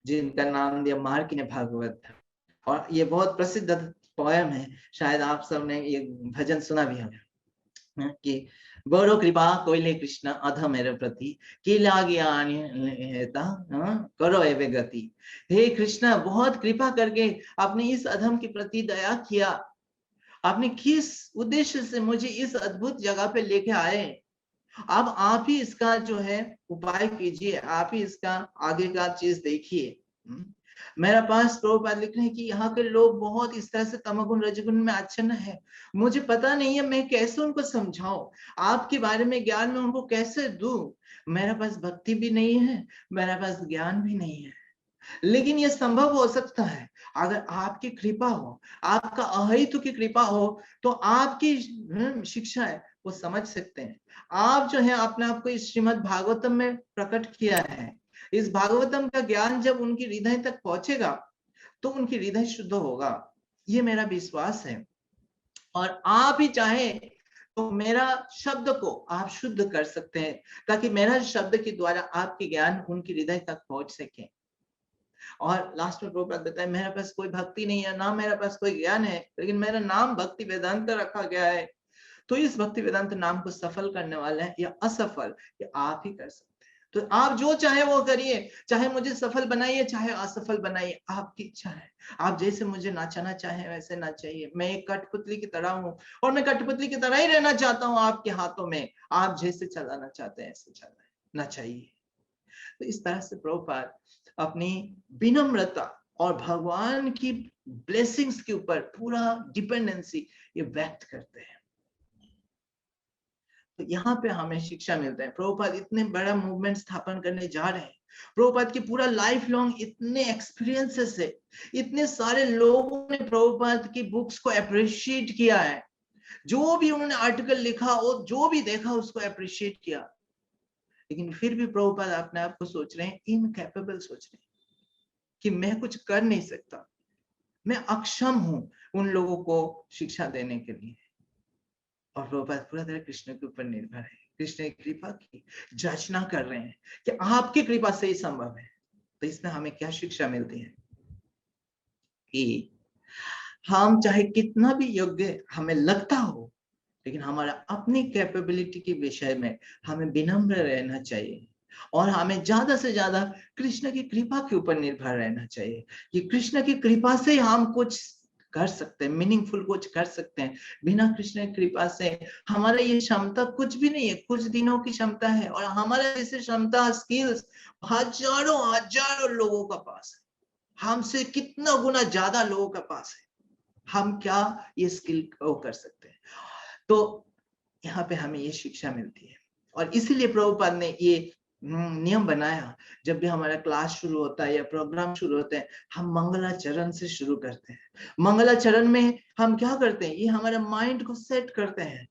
जिनका नाम दिया मार्कण्डेय भागवत। और ये बहुत प्रसिद्ध पोएम है, शायद आप सबने ये भजन सुना भी होगा कि बड़ो कृपा कोइले कृष्ण अध मेरे प्रति कि लागे करो एवे गति। हे कृष्ण, बहुत कृपा करके आपने इस अधम के प्रति दया किया। आपने किस उद्देश्य से मुझे इस अद्भुत जगह पे लेके आए, अब आप ही इसका जो है उपाय कीजिए, आप ही इसका आगे का चीज देखिए। मेरा पास प्रभुपाद लिख रहे हैं कि यहाँ के लोग बहुत इस तरह से तमोगुण रजोगुण में आच्छन्न है, मुझे पता नहीं है मैं कैसे उनको समझाऊं, आपके बारे में ज्ञान में उनको कैसे दूं। मेरे पास भक्ति भी नहीं है, मेरे पास ज्ञान भी नहीं है, लेकिन ये संभव हो सकता है अगर आपकी कृपा हो, आपका अहितु की कृपा हो, तो आपकी शिक्षा है वो समझ सकते हैं। आप जो है अपने आप को इस श्रीमद् भागवतम में प्रकट किया है, इस भागवतम का ज्ञान जब उनकी हृदय तक पहुंचेगा तो उनकी हृदय शुद्ध होगा, ये मेरा विश्वास है। और आप ही चाहे तो मेरा शब्द को आप शुद्ध कर सकते हैं, ताकि मेरा शब्द के द्वारा आपके ज्ञान उनकी हृदय तक पहुंच सके। और लास्ट में प्रभुपाद बताए मेरे पास कोई भक्ति नहीं है, ना मेरे पास कोई ज्ञान है, लेकिन मेरा नाम भक्ति वेदांत रखा गया है। तो इस भक्ति वेदांत नाम को सफल करने वाला है या असफल, ये आप ही कर सकते हैं। तो आप जो चाहे वो करिए, चाहे मुझे सफल बनाइए चाहे असफल बनाइए, आपकी इच्छा है। आप जैसे मुझे नाचाना चाहे वैसे नाचाइए, मैं एक कठपुतली की तरह हूँ और मैं कठपुतली की तरह ही रहना चाहता हूँ आपके हाथों में। आप जैसे चलाना चाहते हैं ऐसे चलाना चाहिए। तो इस तरह से प्रभुपाद अपनी विनम्रता और भगवान की ब्लेसिंग्स के ऊपर पूरा डिपेंडेंसी ये व्यक्त करते हैं। तो यहाँ पे हमें शिक्षा मिलता है, प्रभुपाद इतने बड़ा मूवमेंट स्थापन करने जा रहे हैं, प्रभुपाद की पूरा लाइफ लॉन्ग इतने एक्सपीरियंसेस है, इतने सारे लोगों ने प्रभुपाद की बुक्स को अप्रिशिएट किया है, जो भी उन्होंने आर्टिकल लिखा और जो भी देखा उसको अप्रिशिएट किया, लेकिन फिर भी प्रभुपाद अपने आप को सोच रहे हैं इनकैपेबल, सोच रहे हैं कि मैं कुछ कर नहीं सकता, मैं अक्षम हूं उन लोगों को शिक्षा देने के लिए। और प्रभुपाद पूरा तरह कृष्ण के ऊपर निर्भर है, कृष्ण की कृपा की जांचना कर रहे हैं कि आपकी कृपा से ही संभव है। तो इसमें हमें क्या शिक्षा मिलती है कि हम चाहे कितना भी योग्य हमें लगता हो, लेकिन हमारा अपनी कैपेबिलिटी के विषय में हमें विनम्र रहना चाहिए, और हमें ज्यादा से ज्यादा कृष्ण की कृपा के ऊपर निर्भर रहना चाहिए कि कृष्ण की कृपा से हम कुछ कर सकते हैं, मीनिंगफुल कुछ कर सकते हैं। बिना कृष्ण की कृपा से हमारा ये क्षमता कुछ भी नहीं है, कुछ दिनों की क्षमता है, और हमारा ऐसे क्षमता स्किल्स हजारों हजारों लोगों का पास है, हमसे कितना गुना ज्यादा लोगों का पास है, हम क्या ये स्किल वो कर सकते हैं। तो यहाँ पे हमें ये शिक्षा मिलती है, और इसीलिए प्रभुपाद ने ये नियम बनाया, जब भी हमारा क्लास शुरू होता है या प्रोग्राम शुरू होते हैं, हम मंगलाचरण से शुरू करते हैं। मंगलाचरण में हम क्या करते हैं, ये हमारे माइंड को सेट करते हैं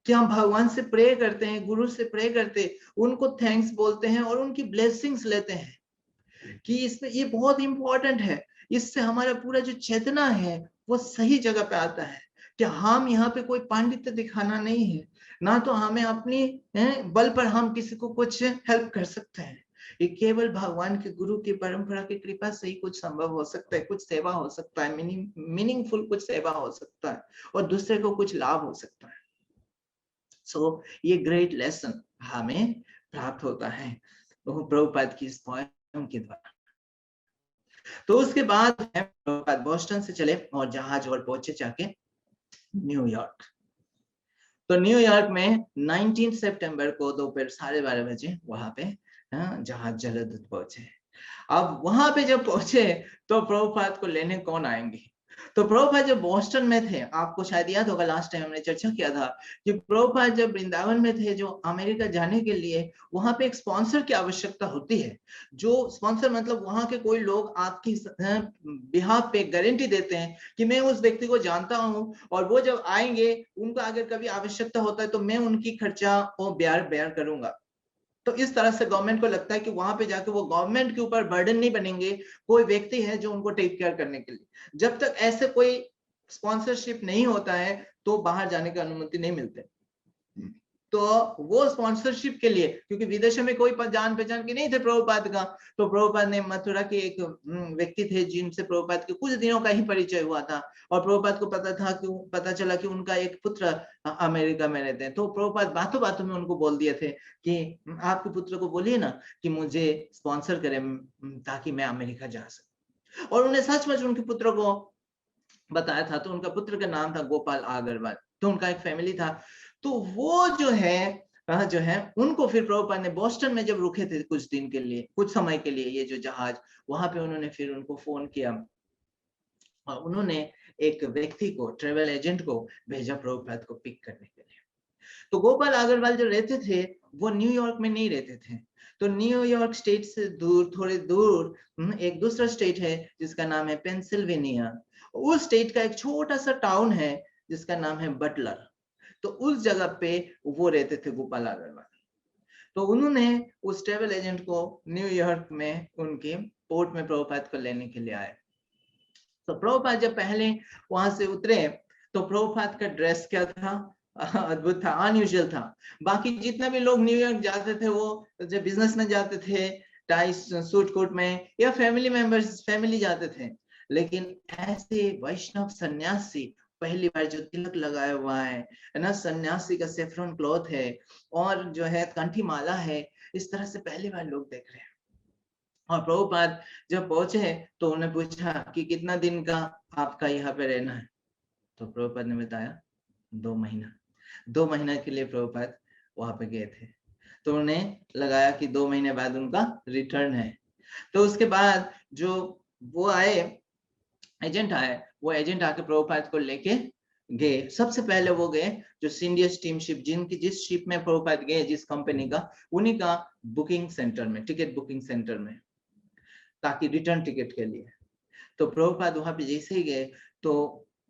कि हम भगवान से प्रे करते हैं, गुरु से प्रे करते हैं, उनको थैंक्स बोलते हैं और उनकी ब्लेसिंग्स लेते हैं कि इसमें ये बहुत इंपॉर्टेंट है। इससे हमारा पूरा जो चेतना है वो सही जगह पे आता है कि हम यहाँ पे कोई पांडित्य दिखाना नहीं है, ना तो हमें अपनी बल पर हम किसी को कुछ हेल्प कर सकते हैं। ये केवल भगवान के गुरु की परंपरा की कृपा से ही कुछ संभव हो सकता है, कुछ सेवा हो सकता है, मीनिंगफुल कुछ सेवा हो सकता है, और दूसरे को कुछ लाभ हो सकता है। सो ये ग्रेट लेसन हमें प्राप्त होता है प्रभुपाद की इस पोएम के द्वारा। तो उसके बाद प्रभुपाद बोस्टन से चले और जहाज और पहुंचे जाके न्यूयॉर्क। तो न्यूयॉर्क में 19 सितंबर को दोपहर 12:30 बजे वहां पे जहाज जलदूत पहुंचे। अब वहां पे जब पहुंचे तो प्रभुपाद को लेने कौन आएंगे? तो प्रभुपाद जब बोस्टन में थे, आपको शायद याद होगा लास्ट टाइम हमने चर्चा किया था कि प्रभुपाद जब वृंदावन में थे, जो अमेरिका जाने के लिए वहां पे एक स्पॉन्सर की आवश्यकता होती है। जो स्पॉन्सर मतलब वहां के कोई लोग आपकी बिहाफ पे गारंटी देते हैं कि मैं उस व्यक्ति को जानता हूं और वो जब आएंगे उनको अगर कभी आवश्यकता होता है तो मैं उनकी खर्चा और बेयर करूंगा। तो इस तरह से गवर्नमेंट को लगता है कि वहां पे जाके वो गवर्नमेंट के ऊपर बर्डन नहीं बनेंगे, कोई व्यक्ति है जो उनको टेक केयर करने के लिए। जब तक ऐसे कोई स्पॉन्सरशिप नहीं होता है तो बाहर जाने की अनुमति नहीं मिलते। तो वो स्पॉन्सरशिप के लिए, क्योंकि विदेशों में कोई जान पहचान के नहीं थे प्रभुपाद का, तो प्रभुपाद ने मथुरा के एक व्यक्ति थे जिनसे प्रभुपाद के कुछ दिनों का ही परिचय हुआ था और प्रभुपाद को पता चला कि उनका एक पुत्र अमेरिका में रहते हैं। तो प्रभुपाद बातों बातों में उनको बोल दिए थे कि आपके पुत्र को बोलिए ना कि मुझे स्पॉन्सर करे ताकि मैं अमेरिका जा सकूं। और उन्हें सचमुच उनके पुत्र को बताया था। तो उनका पुत्र का नाम था गोपाल अग्रवाल। तो उनका एक फैमिली था। तो वो जो है उनको फिर प्रभुपाद ने बोस्टन में जब रुके थे कुछ दिन के लिए, कुछ समय के लिए, ये जो जहाज, वहां पे उन्होंने फिर उनको फोन किया और उन्होंने एक व्यक्ति को, ट्रेवल एजेंट को भेजा प्रभुपाद को पिक करने के लिए। तो गोपाल अग्रवाल जो रहते थे वो न्यूयॉर्क में नहीं रहते थे। तो न्यूयॉर्क स्टेट से दूर, थोड़े दूर एक दूसरा स्टेट है जिसका नाम है पेंसिल्वेनिया। उस स्टेट का एक छोटा सा टाउन है जिसका नाम है बटलर। तो उस जगह पे वो रहते थे गोपाल अग्रवाल। तो उन्होंने उस ट्रेवल एजेंट को न्यूयॉर्क में उनके पोर्ट में प्रभुपाद को लेने के लिए आए। तो प्रभुपाद जब पहले वहां से उतरे तो प्रभुपाद का ड्रेस क्या था? अद्भुत था, अनयूजुअल था। बाकी जितने भी लोग न्यूयॉर्क जाते थे वो जब बिजनेस में जाते थे टाई सूट कोट में, या फैमिली जाते थे। लेकिन ऐसे वैष्णव सन्यासी, पहली बार जो तिलक लगाया हुआ है ना, सन्यासी का सेफ्रॉन क्लॉथ है और जो है कंठी माला है, इस तरह से पहली बार लोग देख रहे हैं। और प्रभुपाद जब पहुंचे तो उन्हें पूछा कि कितना दिन का आपका यहाँ पे रहना है? तो प्रभुपाद ने बताया 2 महीना। 2 महीना के लिए प्रभुपाद वहां पे गए थे। तो उन्हें लगाया कि 2 महीने बाद उनका रिटर्न है। तो उसके बाद जो वो आए, एजेंट आए, वो एजेंट आके प्रभुपाद को लेके गए। सबसे पहले वो गए जो सिंडिया स्टीमशिप, जिस शिप में प्रभुपाद गए, जिस कंपनी का, उन्हीं का बुकिंग सेंटर में, टिकट बुकिंग सेंटर में, ताकि रिटर्न टिकट के लिए। तो प्रभुपाद वहां पे जैसे ही गए तो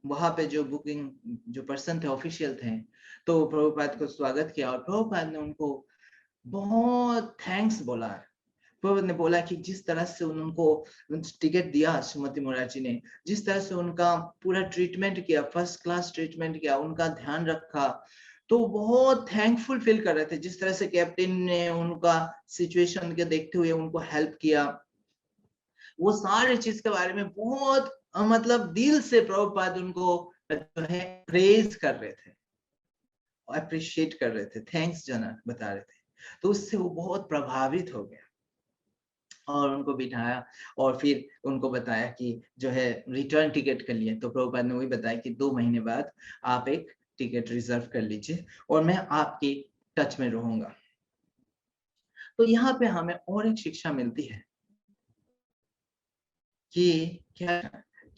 वहां पे जो बुकिंग जो पर्सन थे, ऑफिशियल थे, तो प्रभुपाद को स्वागत किया और प्रभुपाद ने उनको बहुत थैंक्स बोला। प्रभुपाद ने बोला कि जिस तरह से उनको टिकट दिया श्रीमती मुरारजी ने, जिस तरह से उनका पूरा ट्रीटमेंट किया, फर्स्ट क्लास ट्रीटमेंट किया, उनका ध्यान रखा, तो बहुत थैंकफुल फील कर रहे थे। जिस तरह से कैप्टन ने उनका सिचुएशन के देखते हुए उनको हेल्प किया, वो सारे चीज के बारे में बहुत मतलब दिल से प्रभुपाद उनको जो है प्रेज कर रहे थे, अप्रिशिएट कर रहे थे, थैंक्स बता रहे थे। तो उससे वो बहुत प्रभावित हो गया और उनको बिठाया और फिर उनको बताया कि जो है रिटर्न टिकट के लिए, तो प्रभुपाद ने वही बताया कि 2 महीने बाद आप एक टिकट रिजर्व कर लीजिए और मैं आपकी टच में रहूंगा। तो यहाँ पे हमें और एक शिक्षा मिलती है कि क्या,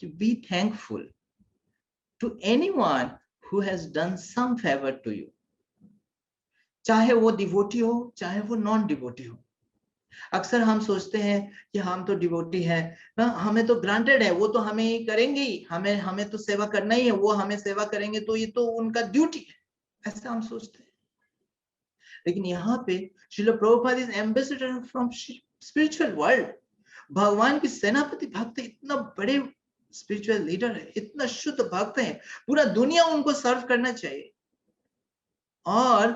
to be thankful to anyone who has done some favor to you, चाहे वो डिवोटी हो चाहे वो नॉन डिवोटी हो। अक्सर हम सोचते हैं कि हम तो डिवोटी हैं ना, हमें तो ग्रांटेड है, वो तो हमें ही करेंगे ही, हमें तो सेवा करना ही है, वो हमें सेवा करेंगे तो ये तो उनका ड्यूटी है, ऐसा हम सोचते हैं। लेकिन यहाँ पे Srila Prabhupada is ambassador from spiritual world. भगवान की सेनापति भक्त, इतना बड़े स्पिरिचुअल लीडर है, इतना शुद्ध भक्त है, पूरा दुनिया उनको सर्व करना चाहिए। और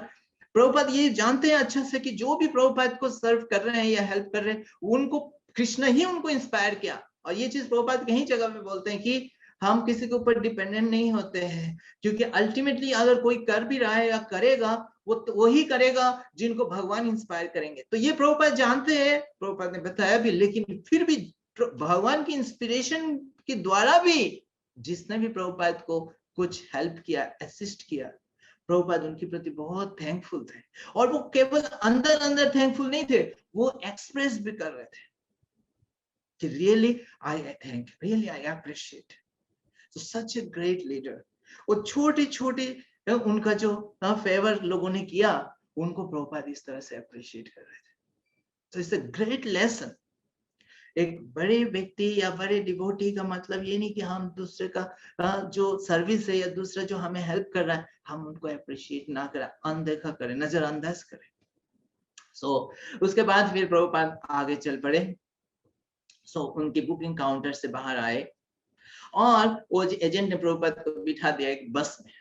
प्रभुपाद ये जानते हैं अच्छा से कि जो भी प्रभुपाद को सर्व कर रहे हैं या हेल्प कर रहे हैं, उनको कृष्ण ही उनको इंस्पायर किया। और ये चीज प्रभुपाद कहीं जगह में बोलते हैं कि हम किसी के ऊपर डिपेंडेंट नहीं होते हैं, क्योंकि अल्टीमेटली अगर कोई कर भी रहा है या करेगा, वो तो वही करेगा जिनको भगवान इंस्पायर करेंगे। तो ये प्रभुपाद जानते हैं, प्रभुपाद ने बताया भी, लेकिन फिर भी भगवान की इंस्पिरेशन के द्वारा भी जिसने भी प्रभुपाद को कुछ हेल्प किया, असिस्ट किया, प्रभुपाद उनके प्रति बहुत थैंकफुल थे। और वो केवल अंदर अंदर थैंकफुल नहीं थे, वो एक्सप्रेस भी कर रहे थे कि really I thank, really I appreciate. So such a great leader। वो छोटे छोटे उनका जो फेवर लोगों ने किया, उनको प्रभुपाद इस तरह से अप्रिशिएट कर रहे थे। तो इट्स अ ग्रेट लेसन। एक बड़े व्यक्ति या बड़े डिवोटी का मतलब ये नहीं कि हम दूसरे का जो सर्विस है या दूसरा जो हमें हेल्प कर रहा है, हम उनको अप्रिशिएट ना करें, अनदेखा करें, नजरअंदाज करें। सो उसके बाद फिर प्रभुपाद आगे चल पड़े। सो उनकी बुकिंग काउंटर से बाहर आए और वो एजेंट ने प्रभुपाद को बिठा दिया एक बस में।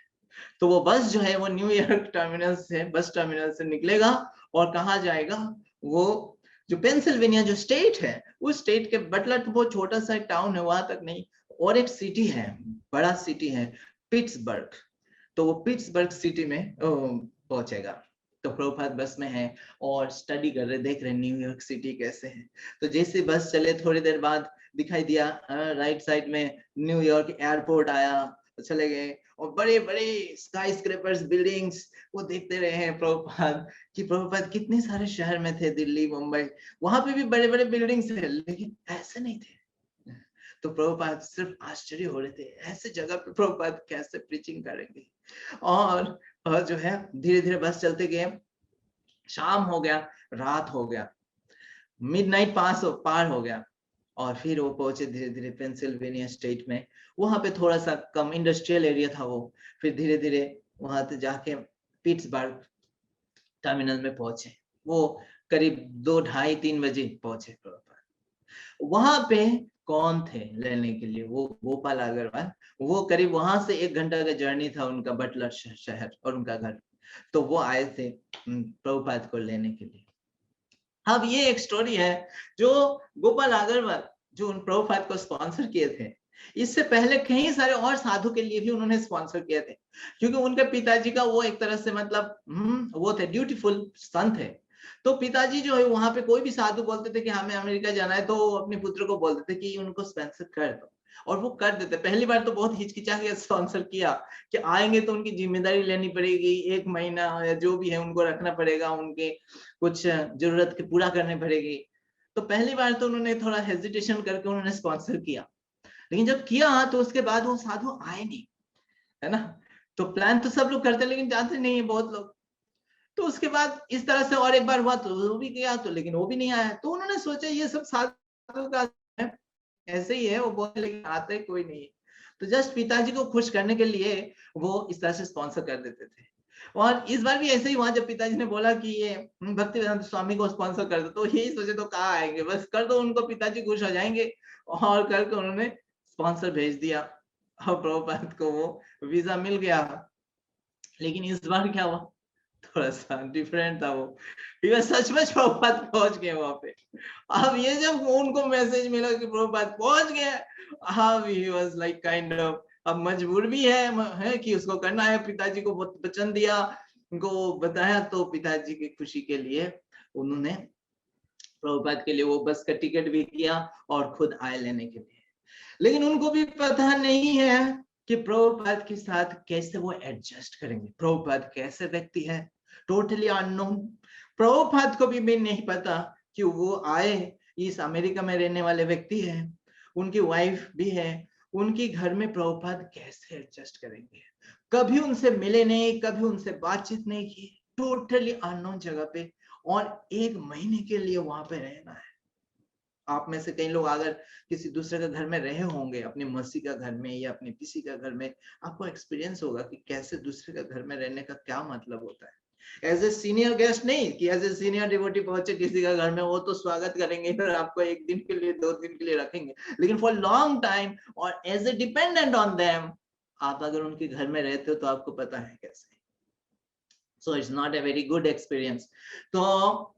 तो वो बस जो है वो न्यूयॉर्क टर्मिनल से, बस टर्मिनल से निकलेगा और कहाँ जाएगा, वो जो पेंसिल्वेनिया जो स्टेट है, उस स्टेट के बटलर, तो बहुत छोटा सा टाउन है, वहां तक नहीं, और एक सिटी है, बड़ा सिटी है, पिट्सबर्ग। तो वो पिट्सबर्ग सिटी में पहुंचेगा। तो प्रभुपाद बस में है और स्टडी कर रहे, देख रहे न्यूयॉर्क सिटी कैसे है। तो जैसे बस चले, थोड़ी देर बाद दिखाई दिया राइट साइड में न्यूयॉर्क एयरपोर्ट आया, तो चले गए और बड़े बड़े स्काई स्क्रैपर्स, बिल्डिंग्स, वो देखते रहे हैं प्रभुपाद कि प्रभुपाद कितने सारे शहर में थे, दिल्ली, मुंबई, वहां पे भी बड़े बड़े बिल्डिंग्स थे, लेकिन ऐसे नहीं थे। तो प्रभुपाद सिर्फ आश्चर्य हो रहे थे, ऐसे जगह पे प्रभुपाद कैसे प्रीचिंग करेंगे। और जो है धीरे धीरे बस चलते गए, शाम हो गया, रात हो गया, मिडनाइट पार हो गया, और फिर वो पहुंचे धीरे धीरे पेंसिल्वेनिया स्टेट में। वहां पे थोड़ा सा कम इंडस्ट्रियल एरिया था वो। फिर धीरे धीरे वहां से जाके पिट्सबर्ग टर्मिनल में पहुंचे। वो करीब 2, 2:30, 3 बजे पहुंचे प्रभुपाद। वहां पे कौन थे लेने के लिए, वो गोपाल अग्रवाल। वो करीब वहां से 1 घंटा का जर्नी था उनका, बटलर शहर और उनका घर। तो वो आए थे प्रभुपाद को लेने के लिए। अब ये एक स्टोरी है जो गोपाल अग्रवाल जो उन प्रभुपाद को स्पॉन्सर किए थे, इससे पहले कई सारे और साधु के लिए भी उन्होंने स्पॉन्सर किए थे, क्योंकि उनके पिताजी का वो एक तरह से मतलब वो थे, ड्यूटीफुल सन थे। तो पिताजी जो है वहां पे कोई भी साधु बोलते थे कि हमें अमेरिका जाना है, तो अपने पुत्र को बोलते थे कि उनको स्पॉन्सर कर दो, और वो कर देते। पहली बार तो बहुत हिचकिचा के स्पॉन्सर किया कि आएंगे तो उनकी जिम्मेदारी लेनी पड़ेगी, 1 महीना या जो भी है उनको रखना पड़ेगा, उनके कुछ जरूरत के पूरा करने पड़ेगी। तो पहली बार तो उन्होंने थोड़ा हेजिटेशन करके उन्होंने स्पॉन्सर किया, लेकिन जब किया तो उसके बाद वो साधु आए नहीं, है ना। तो प्लान तो सब लोग करते लेकिन जाते नहीं है बहुत लोग। तो उसके बाद इस तरह से और एक बार हुआ तो वो भी गया, तो लेकिन वो भी नहीं आया। तो उन्होंने सोचा ये सब साधु का ऐसे ही है, वो बोलने लेकिन आते कोई नहीं है। तो जस्ट पिताजी को खुश करने के लिए वो इस तरह से स्पॉन्सर कर देते थे। और इस बार भी ऐसे ही हुआ, जब पिताजी ने बोला कि ये भक्तिवेदांत स्वामी को स्पॉन्सर कर दो, तो यही सोचे तो कहाँ आएंगे, बस कर दो उनको, पिताजी खुश हो जाएंगे। और करके उन्होंने स्पॉन्सर भेज दिया और प्रभुपाद को वो वीजा मिल गया। लेकिन इस बार क्या हुआ, थोड़ा सा डिफरेंट था। वो सचमुच प्रभुपाद पहुंच गए वहां पे। अब ये जब उनको मैसेज मिला कि प्रभुपाद पहुंच गए, अब he was like kind of, अब मजबूर भी है कि उसको करना है। पिताजी को बहुत वचन दिया, उनको बताया, तो पिताजी की खुशी के लिए उन्होंने प्रभुपाद के लिए वो बस का टिकट भी किया और खुद आए लेने के लिए। लेकिन उनको भी पता नहीं है कि प्रभुपाद के साथ कैसे वो एडजस्ट करेंगे। प्रभुपाद कैसे व्यक्ति है, टोटली अननोन। प्रभुपाद को भी नहीं पता कि वो आए, इस अमेरिका में रहने वाले व्यक्ति है, उनकी वाइफ भी है, उनके घर में प्रभुपाद कैसे एडजस्ट करेंगे। कभी उनसे मिले नहीं, कभी उनसे बातचीत नहीं की, टोटली अननोन जगह पे, और 1 महीने के लिए वहां पे रहना है। आप में से कई लोग अगर किसी दूसरे के घर में रहे होंगे, अपने मौसी का घर में या अपने किसी का घर में, आपको एक्सपीरियंस होगा कि कैसे दूसरे का घर में रहने का क्या मतलब होता है। एज ए सीनियर गेस्ट नहीं कि एज ए सीनियर डिवोटी पहुंचे किसी का घर में, वो तो स्वागत करेंगे और आपको 1 दिन के लिए 2 दिन के लिए रखेंगे, लेकिन फॉर लॉन्ग टाइम और as a dependent on them, आप अगर उनके घर में रहते हो तो आपको पता है कैसे। So it's not a very good experience. तो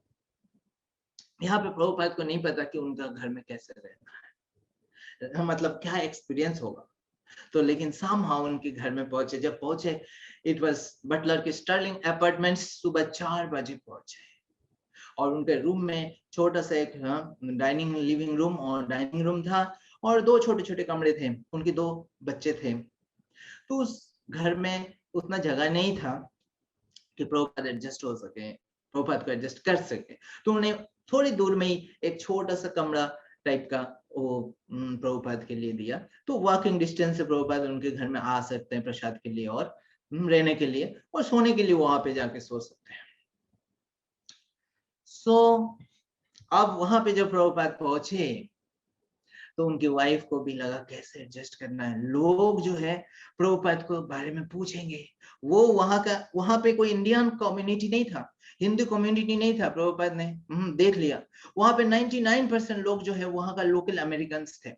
यहाँ पे प्रभुपाद को नहीं पता कि उनका घर में कैसे रहना है, मतलब क्या एक्सपीरियंस होगा। तो लेकिन समहाउ उनके घर में पहुंचे। जब पहुंचे, इट वाज बटलर के स्टर्लिंग अपार्टमेंट्स, सुबह 4 बजे पहुंचे। और उनके रूम में छोटा सा एक डाइनिंग लिविंग रूम और डाइनिंग रूम था और 2 छोटे-छोटे कमरे थे, उनके 2 बच्चे थे। तो उस घर में उतना जगह नहीं था कि प्रभुपाद एडजस्ट हो सके, प्रभुपाद को एडजस्ट कर सके। तो उन्होंने थोड़ी दूर में ही एक छोटा सा कमरा टाइप का वो प्रभुपाद के लिए दिया। तो वॉकिंग डिस्टेंस से प्रभुपाद उनके घर में आ सकते हैं प्रसाद के लिए और रहने के लिए और सोने के लिए वहां पे जाके सो सकते हैं। सो अब वहां पे जब प्रभुपाद पहुंचे तो उनकी वाइफ को भी लगा कैसे एडजस्ट करना है। लोग जो है प्रभुपाद को बारे में पूछेंगे। वो वहां पे कोई इंडियन कम्युनिटी नहीं था, हिंदू कम्युनिटी नहीं था। प्रभुपाद ने देख लिया वहां पे 99% लोग जो है वहां का लोकल अमेरिकन थे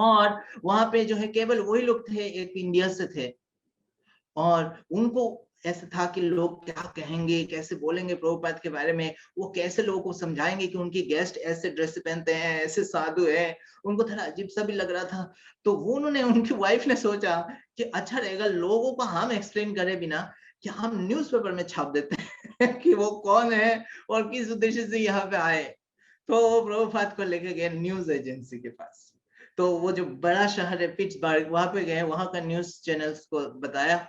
और वहां पे जो है केवल वही लोग थे एक इंडिया से थे और उनको ऐसा था कि लोग क्या कहेंगे, कैसे बोलेंगे प्रभुपाद के बारे में, वो कैसे लोगों को समझाएंगे कि उनकी गेस्ट ऐसे ड्रेस पहनते हैं, ऐसे साधु है। उनको थोड़ा अजीब सा भी लग रहा था। तो वो उन्होंने उनकी वाइफ ने सोचा कि अच्छा रहेगा लोगों को हम एक्सप्लेन करे बिना कि हम न्यूज़पेपर में छाप देते हैं कि वो कौन है और किस उद्देश्य से यहाँ पे आए। तो वो प्रभुपाद को लेके गए न्यूज एजेंसी के पास। तो वो जो बड़ा शहर है पिट्सबर्ग, वहां पे गए, वहां का न्यूज चैनल्स को बताया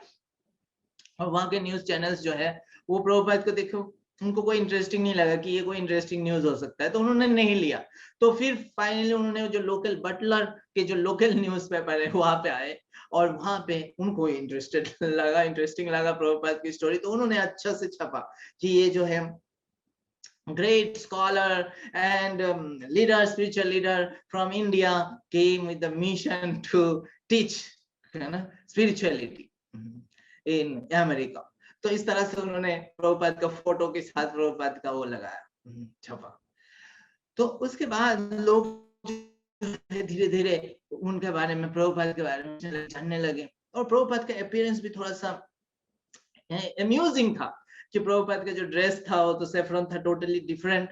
और वहां के न्यूज चैनल्स जो है वो प्रभुपाद को देखो उनको कोई इंटरेस्टिंग नहीं लगा कि ये कोई इंटरेस्टिंग न्यूज हो सकता है, तो उन्होंने नहीं लिया। तो फिर फाइनली उन्होंने जो लोकल बटलर के जो लोकल न्यूज़पेपर है वहां पे आए और वहां पे उनको इंटरेस्टिंग लगा प्रभुपाद की स्टोरी। तो उन्होंने अच्छा से छपा कि ये जो है great scholar and spiritual leader from India came with the mission to teach spirituality in America। तो इस तरह से उन्होंने प्रभुपाद का फोटो के साथ प्रभुपाद का वो लगाया छपा। तो उसके बाद लोग धीरे धीरे उनके बारे में प्रभुपाद के बारे में जानने लगे और प्रभुपाद का अपीयरेंस भी थोड़ा सा अम्यूजिंग था कि प्रभुपाद का जो ड्रेस था वो तो सेफ्रॉन था, टोटली डिफरेंट।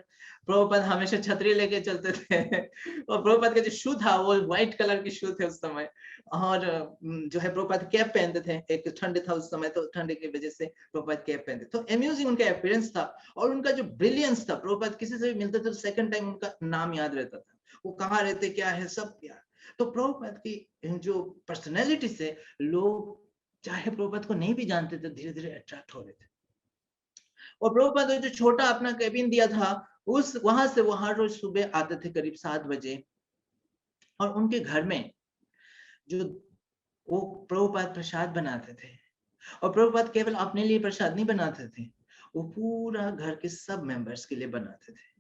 प्रभुपाद हमेशा छतरी लेके चलते थे और प्रभुपाद का जो शू था वो व्हाइट कलर की शू थे उस समय। और जो है प्रभुपाद कैप पहनते थे, एक ठंड था उस समय तो ठंड की वजह से प्रभुपाद कैप पहनते। तो अम्यूजिंग उनका अपीयरेंस था और उनका जो ब्रिलियंस था, प्रभुपाद किसी से भी मिलते थे तो सेकंड टाइम उनका नाम याद रहता था, वो कहाँ रहते क्या है सब क्या। तो प्रभुपाद की जो पर्सनैलिटी से लोग चाहे प्रभुपाद को नहीं भी जानते थे धीरे धीरे अट्रैक्ट हो रहे थे। और प्रभुपाद जो छोटा अपना केबिन दिया था उस वहां से वो हर रोज सुबह आते थे करीब 7 बजे और उनके घर में जो वो प्रभुपाद प्रसाद बनाते थे। और प्रभुपाद केवल अपने लिए प्रसाद नहीं बनाते थे, वो पूरा घर के सब मेंबर्स के लिए बनाते थे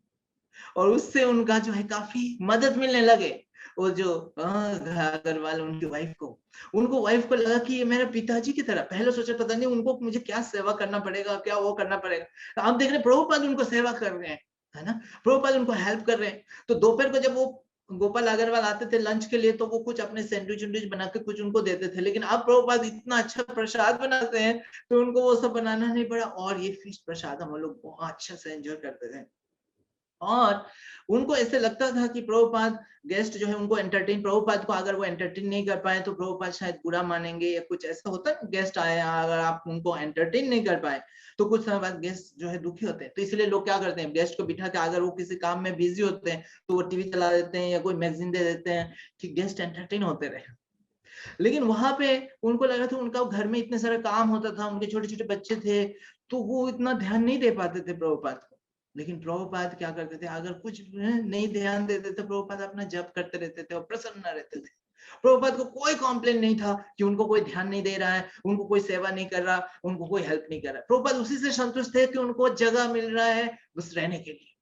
और उससे उनका जो है काफी मदद मिलने लगे। वो जो अग्रवाल उनकी वाइफ को लगा कि ये मेरे पिताजी की तरह। पहले सोचा पता नहीं उनको मुझे क्या सेवा करना पड़ेगा, क्या वो करना पड़ेगा। तो आप देख रहे प्रभुपाद उनको सेवा कर रहे हैं, है ना, प्रभुपाद उनको हेल्प कर रहे हैं। तो दोपहर को जब वो गोपाल अग्रवाल आते थे लंच के लिए तो वो कुछ अपने सैंडविच बना के कुछ उनको देते थे, लेकिन अब प्रभुपाद इतना अच्छा प्रसाद बनाते हैं तो उनको वो सब बनाना नहीं पड़ा और ये फीस्ट प्रसाद हम लोग बहुत अच्छा से एंजॉय करते थे। और उनको ऐसे लगता था कि प्रभुपाद गेस्ट जो है उनको एंटरटेन, प्रभुपाद को अगर वो एंटरटेन नहीं कर पाए तो प्रभुपाद शायद बुरा मानेंगे या कुछ ऐसा होता है। गेस्ट आए अगर आप उनको एंटरटेन नहीं कर पाए तो कुछ समय बाद गेस्ट जो है दुखी होते हैं। तो इसलिए लोग क्या करते हैं, गेस्ट को बिठा के अगर वो किसी काम में बिजी होते हैं तो वो टीवी चला देते हैं या कोई मैगजीन दे देते हैं कि गेस्ट एंटरटेन होते रहे। लेकिन वहां पे उनको लगा था उनका घर में इतने सारा काम होता था, उनके छोटे छोटे बच्चे थे तो वो इतना ध्यान नहीं दे पाते थे प्रभुपाद को। लेकिन प्रभुपाद क्या करते थे, अगर कुछ नहीं ध्यान देते थे प्रभुपाद अपना जप करते रहते थे और प्रसन्न रहते थे। प्रभुपाद को कोई कॉम्प्लेन नहीं था कि उनको कोई ध्यान नहीं दे रहा है, उनको कोई सेवा नहीं कर रहा, उनको कोई हेल्प नहीं कर रहा। प्रभुपाद उसी से संतुष्ट थे कि उनको जगह मिल रहा है बस रहने के लिए।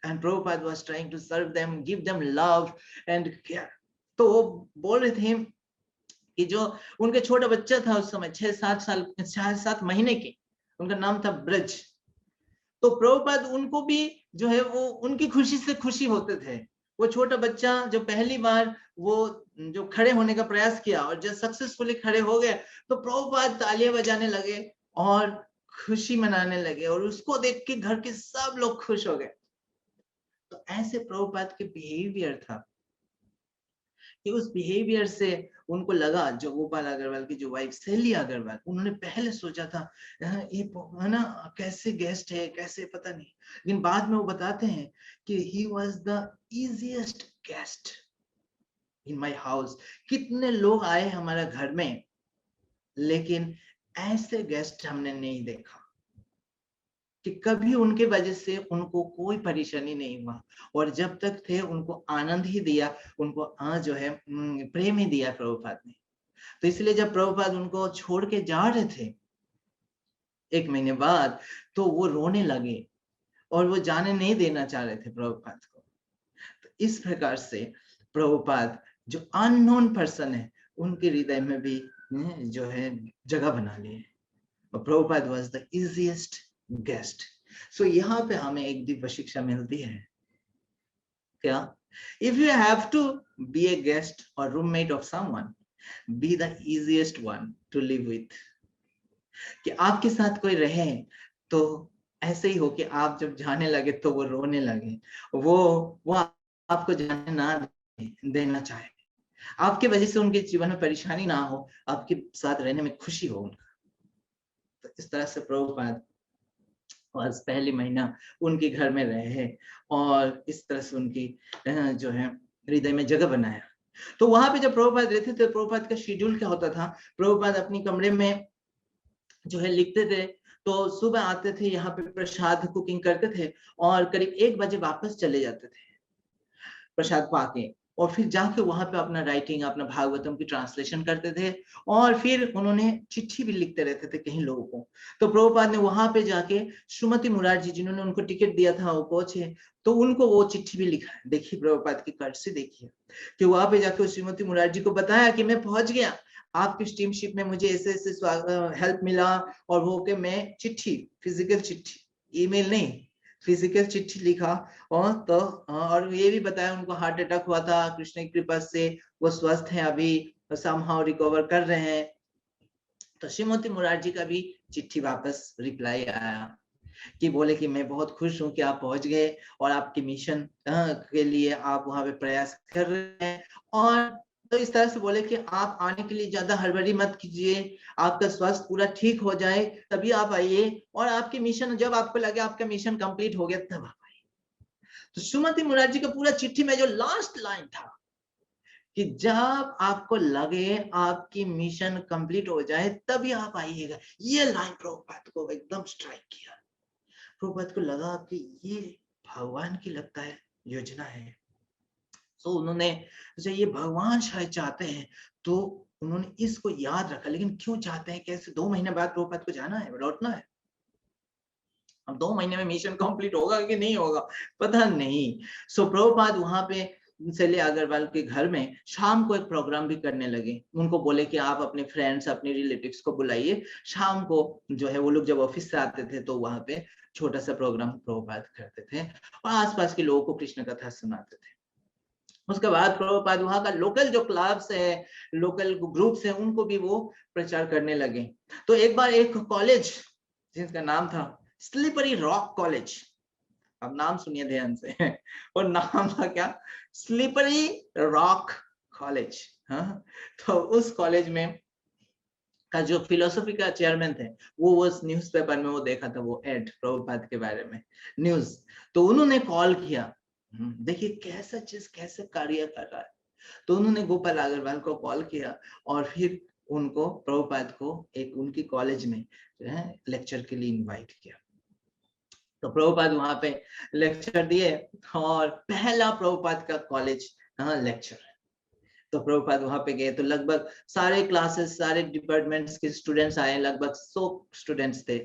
And Prabhupada was trying to serve them, give them love and care. तो वो बोल रहे थे कि जो उनके छोटा बच्चा था उस समय 6-7 महीने के, उनका नाम था ब्रज। तो प्रभुपाद उनको भी जो है वो उनकी खुशी से खुशी होते थे। वो छोटा बच्चा जो पहली बार वो जो खड़े होने का प्रयास किया और जब सक्सेसफुली खड़े हो गए तो प्रभुपाद तालियां बजाने लगे और खुशी मनाने लगे और उसको देख के घर के सब लोग खुश हो गए। तो ऐसे प्रभुपाद के बिहेवियर था कि उस बिहेवियर से उनको लगा, जो गोपाल अग्रवाल की जो वाइफ शैली अग्रवाल, उन्होंने पहले सोचा था ये है ना कैसे गेस्ट है, कैसे पता नहीं, लेकिन बाद में वो बताते हैं कि he was the easiest guest in my house. कितने लोग आए हमारे घर में, लेकिन ऐसे गेस्ट हमने नहीं देखा कि कभी उनके वजह से उनको कोई परेशानी नहीं हुआ, और जब तक थे उनको आनंद ही दिया, उनको जो है प्रेम ही दिया प्रभुपाद ने। तो इसलिए जब प्रभुपाद उनको छोड़ के जा रहे थे 1 महीने बाद, तो वो रोने लगे और वो जाने नहीं देना चाह रहे थे प्रभुपाद को। तो इस प्रकार से प्रभुपाद जो अननोन पर्सन है, उनके हृदय में भी जो है जगह बना लिए, और Prabhupada was the easiest guest. So यहाँ पे हमें एक दिव्य शिक्षा मिलती है क्या? If you have to be a guest और roommate of someone, be the easiest one to live with. कि आपके साथ कोई रहे तो ऐसे ही हो कि आप जब जाने लगे तो वो रोने लगे, वो आपको जाने ना देना चाहे, आपके वजह से उनके जीवन में परेशानी ना हो, आपके साथ रहने में खुशी हो उनका। तो इस तरह से प्रभुपाद और पहले महीना उनके घर में रहे और इस तरह से उनकी जो है हृदय में जगह बनाया। तो वहां पे जब प्रभुपाद रहते थे, प्रभुपाद का शेड्यूल क्या होता था, प्रभुपाद अपनी कमरे में जो है लिखते थे, तो सुबह आते थे, यहाँ पे प्रसाद कुकिंग करते थे और करीब 1 बजे वापस चले जाते थे प्रसाद पाके, और फिर जाके वहां पे अपना राइटिंग, अपना भागवतम की ट्रांसलेशन करते थे, और फिर उन्होंने चिट्ठी भी लिखते रहते थे कहीं लोगों को। तो प्रभुपाद ने वहां पे जाके श्रीमती मुरारजी, जिन्होंने उनको टिकट दिया था, वो कोच है, तो उनको वो चिट्ठी भी लिखा है। देखिए प्रभुपाद की कर्ज से, देखिए कि वहां पे जाके श्रीमती मुरारजी को बताया कि मैं पहुंच गया, आपकी स्टीमशिप में मुझे ऐसे ऐसे हेल्प मिला, और वो कि मैं चिट्ठी, फिजिकल चिट्ठी, ईमेल नहीं, फिजिकल चिट्ठी लिखा। और तो और ये भी बताया उनको हार्ट अटैक हुआ था, कृष्ण की कृपा से वो स्वस्थ हैं, अभी समहाउ रिकवर कर रहे हैं। तो श्रीमती मुरारजी का भी चिट्ठी वापस रिप्लाई आया कि बोले कि मैं बहुत खुश हूं कि आप पहुंच गए और आपके मिशन के लिए आप वहां पे प्रयास कर रहे हैं, और तो इस तरह से बोले कि आप आने के लिए ज्यादा हड़बड़ी मत कीजिए, आपका स्वास्थ्य पूरा ठीक हो जाए तभी आप आइए, और आपके मिशन, जब आपको लगे आपका मिशन कंप्लीट हो गया तब आप आइए। तो श्रीमती मुरारजी का पूरा चिट्ठी में जो लास्ट लाइन था कि जब आपको लगे आपकी मिशन कंप्लीट हो जाए तभी आप आइएगा, ये लाइन प्रभुपाद को एकदम स्ट्राइक किया। प्रभुपाद को लगा कि ये भगवान की लगता है योजना है। तो उन्होंने ये भगवान शायद चाहते हैं, तो उन्होंने इसको याद रखा। लेकिन क्यों चाहते हैं, कैसे? 2 महीने बाद प्रभुपाद को जाना है, लौटना है। अब 2 महीने में मिशन कंप्लीट होगा कि नहीं होगा पता नहीं। सो प्रभुपाद वहां पे शैली अग्रवाल के घर में शाम को एक प्रोग्राम भी करने लगे। उनको बोले कि आप अपने फ्रेंड्स, अपने रिलेटिव्स को बुलाइए, शाम को जो है वो लोग जब ऑफिस से आते थे तो वहां पे छोटा सा प्रोग्राम प्रभुपाद करते थे और आसपास के लोगों को कृष्ण कथा सुनाते थे। उसके बाद प्रभुपाद वहां का लोकल जो क्लब्स है, लोकल ग्रुप्स है, उनको भी वो प्रचार करने लगे। तो एक बार एक कॉलेज जिसका नाम था स्लिपरी रॉक कॉलेज, अब नाम सुनिए ध्यान से और नाम था क्या? Slippery rock college. हाँ, तो उस कॉलेज में का जो फिलोसफी का चेयरमैन थे, वो उस न्यूज़पेपर में वो देखा था वो एड प्रभुपाद के बारे में न्यूज, तो उन्होंने कॉल किया। देखिए कैसा चीज कैसे कार्य कर रहा है। तो उन्होंने गोपाल अग्रवाल को कॉल किया और फिर उनको, प्रभुपाद को एक उनकी कॉलेज में जो है लेक्चर के लिए इनवाइट किया। तो प्रभुपाद वहां पे लेक्चर दिए और पहला प्रभुपाद का कॉलेज लेक्चर। तो प्रभुपाद वहां पे गए तो लगभग सारे क्लासेस, सारे डिपार्टमेंट्स के स्टूडेंट्स आए, लगभग 100 स्टूडेंट्स थे,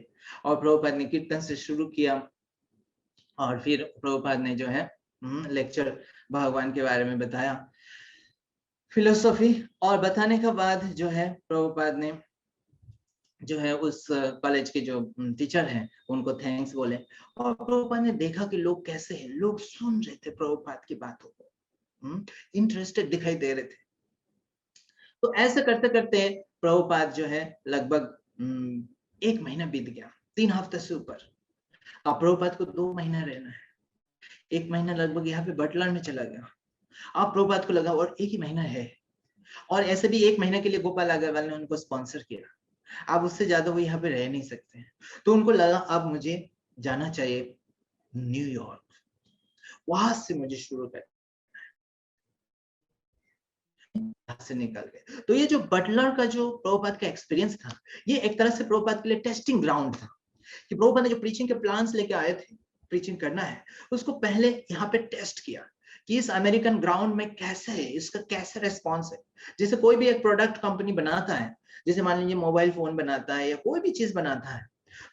और प्रभुपाद ने कीर्तन से शुरू किया और फिर प्रभुपाद ने जो है लेक्चर भगवान के बारे में बताया, फिलोसफी, और बताने के बाद जो है प्रभुपाद ने जो है उस कॉलेज के जो टीचर हैं उनको थैंक्स बोले, और प्रभुपाद ने देखा कि लोग कैसे हैं, लोग सुन रहे थे प्रभुपाद की बातों को, इंटरेस्टेड दिखाई दे रहे थे। तो ऐसे करते करते प्रभुपाद जो है लगभग 1 महीना बीत गया, 3 हफ्ते से ऊपर। अब प्रभुपाद को 2 महीना रहना है, 1 महीना लगभग यहाँ पे बटलर में चला गया। अब प्रभुपाद को लगा और एक ही महीना है, और ऐसे भी 1 महीने के लिए गोपाल अग्रवाल ने उनको स्पॉन्सर किया, अब उससे ज्यादा वो यहाँ पे रह नहीं सकते हैं। तो उनको लगा अब मुझे जाना चाहिए न्यूयॉर्क, वहां से मुझे शुरू कर से निकल गए। तो ये जो बटलर का जो प्रभुपाद का एक्सपीरियंस था, ये एक तरह से प्रभुपाद के लिए टेस्टिंग ग्राउंड था कि प्रभुपाद ने जो प्रीचिंग के प्लान्स लेके आए थे, प्रीचिंग करना है, उसको पहले यहाँ पे टेस्ट किया कि इस अमेरिकन ग्राउंड में कैसे है, इसका कैसे रेस्पॉन्स है। जैसे कोई भी एक प्रोडक्ट कंपनी बनाता है, जैसे मान लीजिए मोबाइल फोन बनाता है या कोई भी चीज बनाता है,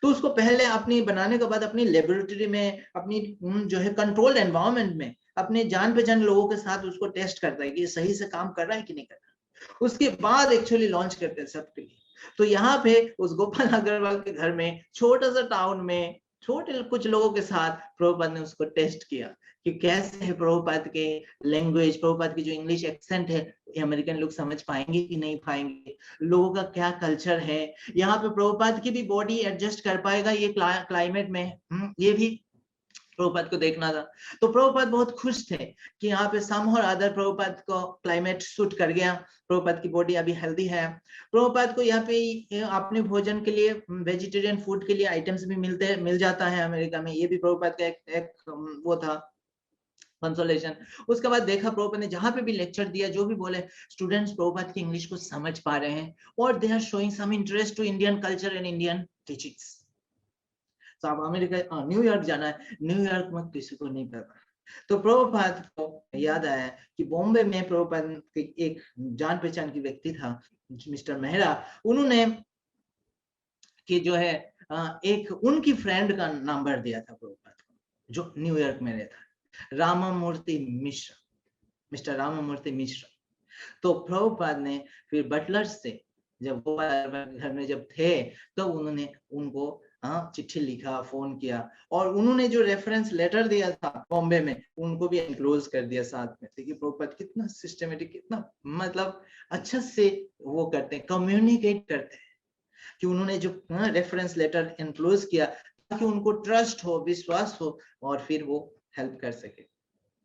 तो उसको पहले अपनी बनाने के बाद अपनी लेबोरेटरी में, अपनी जो है कंट्रोल्ड एनवायरनमेंट में, अपने जान पहचान लोगों के साथ उसको टेस्ट करता है कि सही से काम कर रहा है कि नहीं कर रहा, उसके बाद एक्चुअली लॉन्च करते हैं सबके लिए। तो यहाँ पे उस गोपाल अग्रवाल के घर में, छोटा सा टाउन में, छोटे कुछ लोगों के साथ प्रभुपाद ने उसको टेस्ट किया कि कैसे है प्रभुपाद के लैंग्वेज, प्रभुपाद की जो इंग्लिश एक्सेंट है, अमेरिकन लोग समझ पाएंगे कि नहीं पाएंगे, लोगों का क्या कल्चर है, यहाँ पे प्रभुपाद की भी बॉडी एडजस्ट कर पाएगा ये क्लाइमेट में, ये भी प्रभुपाद को देखना था। तो प्रभुपाद बहुत खुश थे कि यहाँ पे सम और अदर प्रभुपाद को क्लाइमेट सूट कर गया, प्रभुपाद की बॉडी अभी हेल्दी है। प्रभुपाद को यहाँ पे अपने भोजन के लिए वेजिटेरियन फूड के लिए आइटम्स भी मिल जाता है अमेरिका में, ये भी प्रभुपाद का एक वो था कंसोलेशन। उसके बाद देखा प्रभुपाद ने जहां पे भी लेक्चर दिया, जो भी बोले, स्टूडेंट्स प्रभुपाद की इंग्लिश को समझ पा रहे हैं और they are showing some interest to Indian culture and Indian teachings. तो अब अमेरिका न्यूयॉर्क जाना है, न्यूयॉर्क में किसी को नहीं पता। तो प्रभुपाद को याद आया कि बॉम्बे में प्रभुपाद के एक जान पहचान की व्यक्ति था, मिस्टर मेहरा, उन्होंने कि जो है एक उनकी फ्रेंड का नंबर दिया था प्रभुपाद को, जो न्यूयॉर्क में रहता है, रामामूर्ति मिश्र, मिस्टर रामामूर्ति मिश्र। तो प्रभुपाद ने फिर बटलर से, जब वो घर में जब थे, तो उन्होंने उनको चिट्ठी लिखा, फोन किया, और उन्होंने जो रेफरेंस लेटर दिया था बॉम्बे में, उनको भी एनक्लोज कर दिया साथ में। देखिए प्रभुपाद कितना सिस्टमेटिक, कितना मतलब अच्छा से वो करते हैं, कम्युनिकेट करते हैं, कि उन्होंने जो रेफरेंस लेटर एनक्लोज किया ताकि उनको ट्रस्ट हो, विश्वास हो, और फिर वो हेल्प कर सके।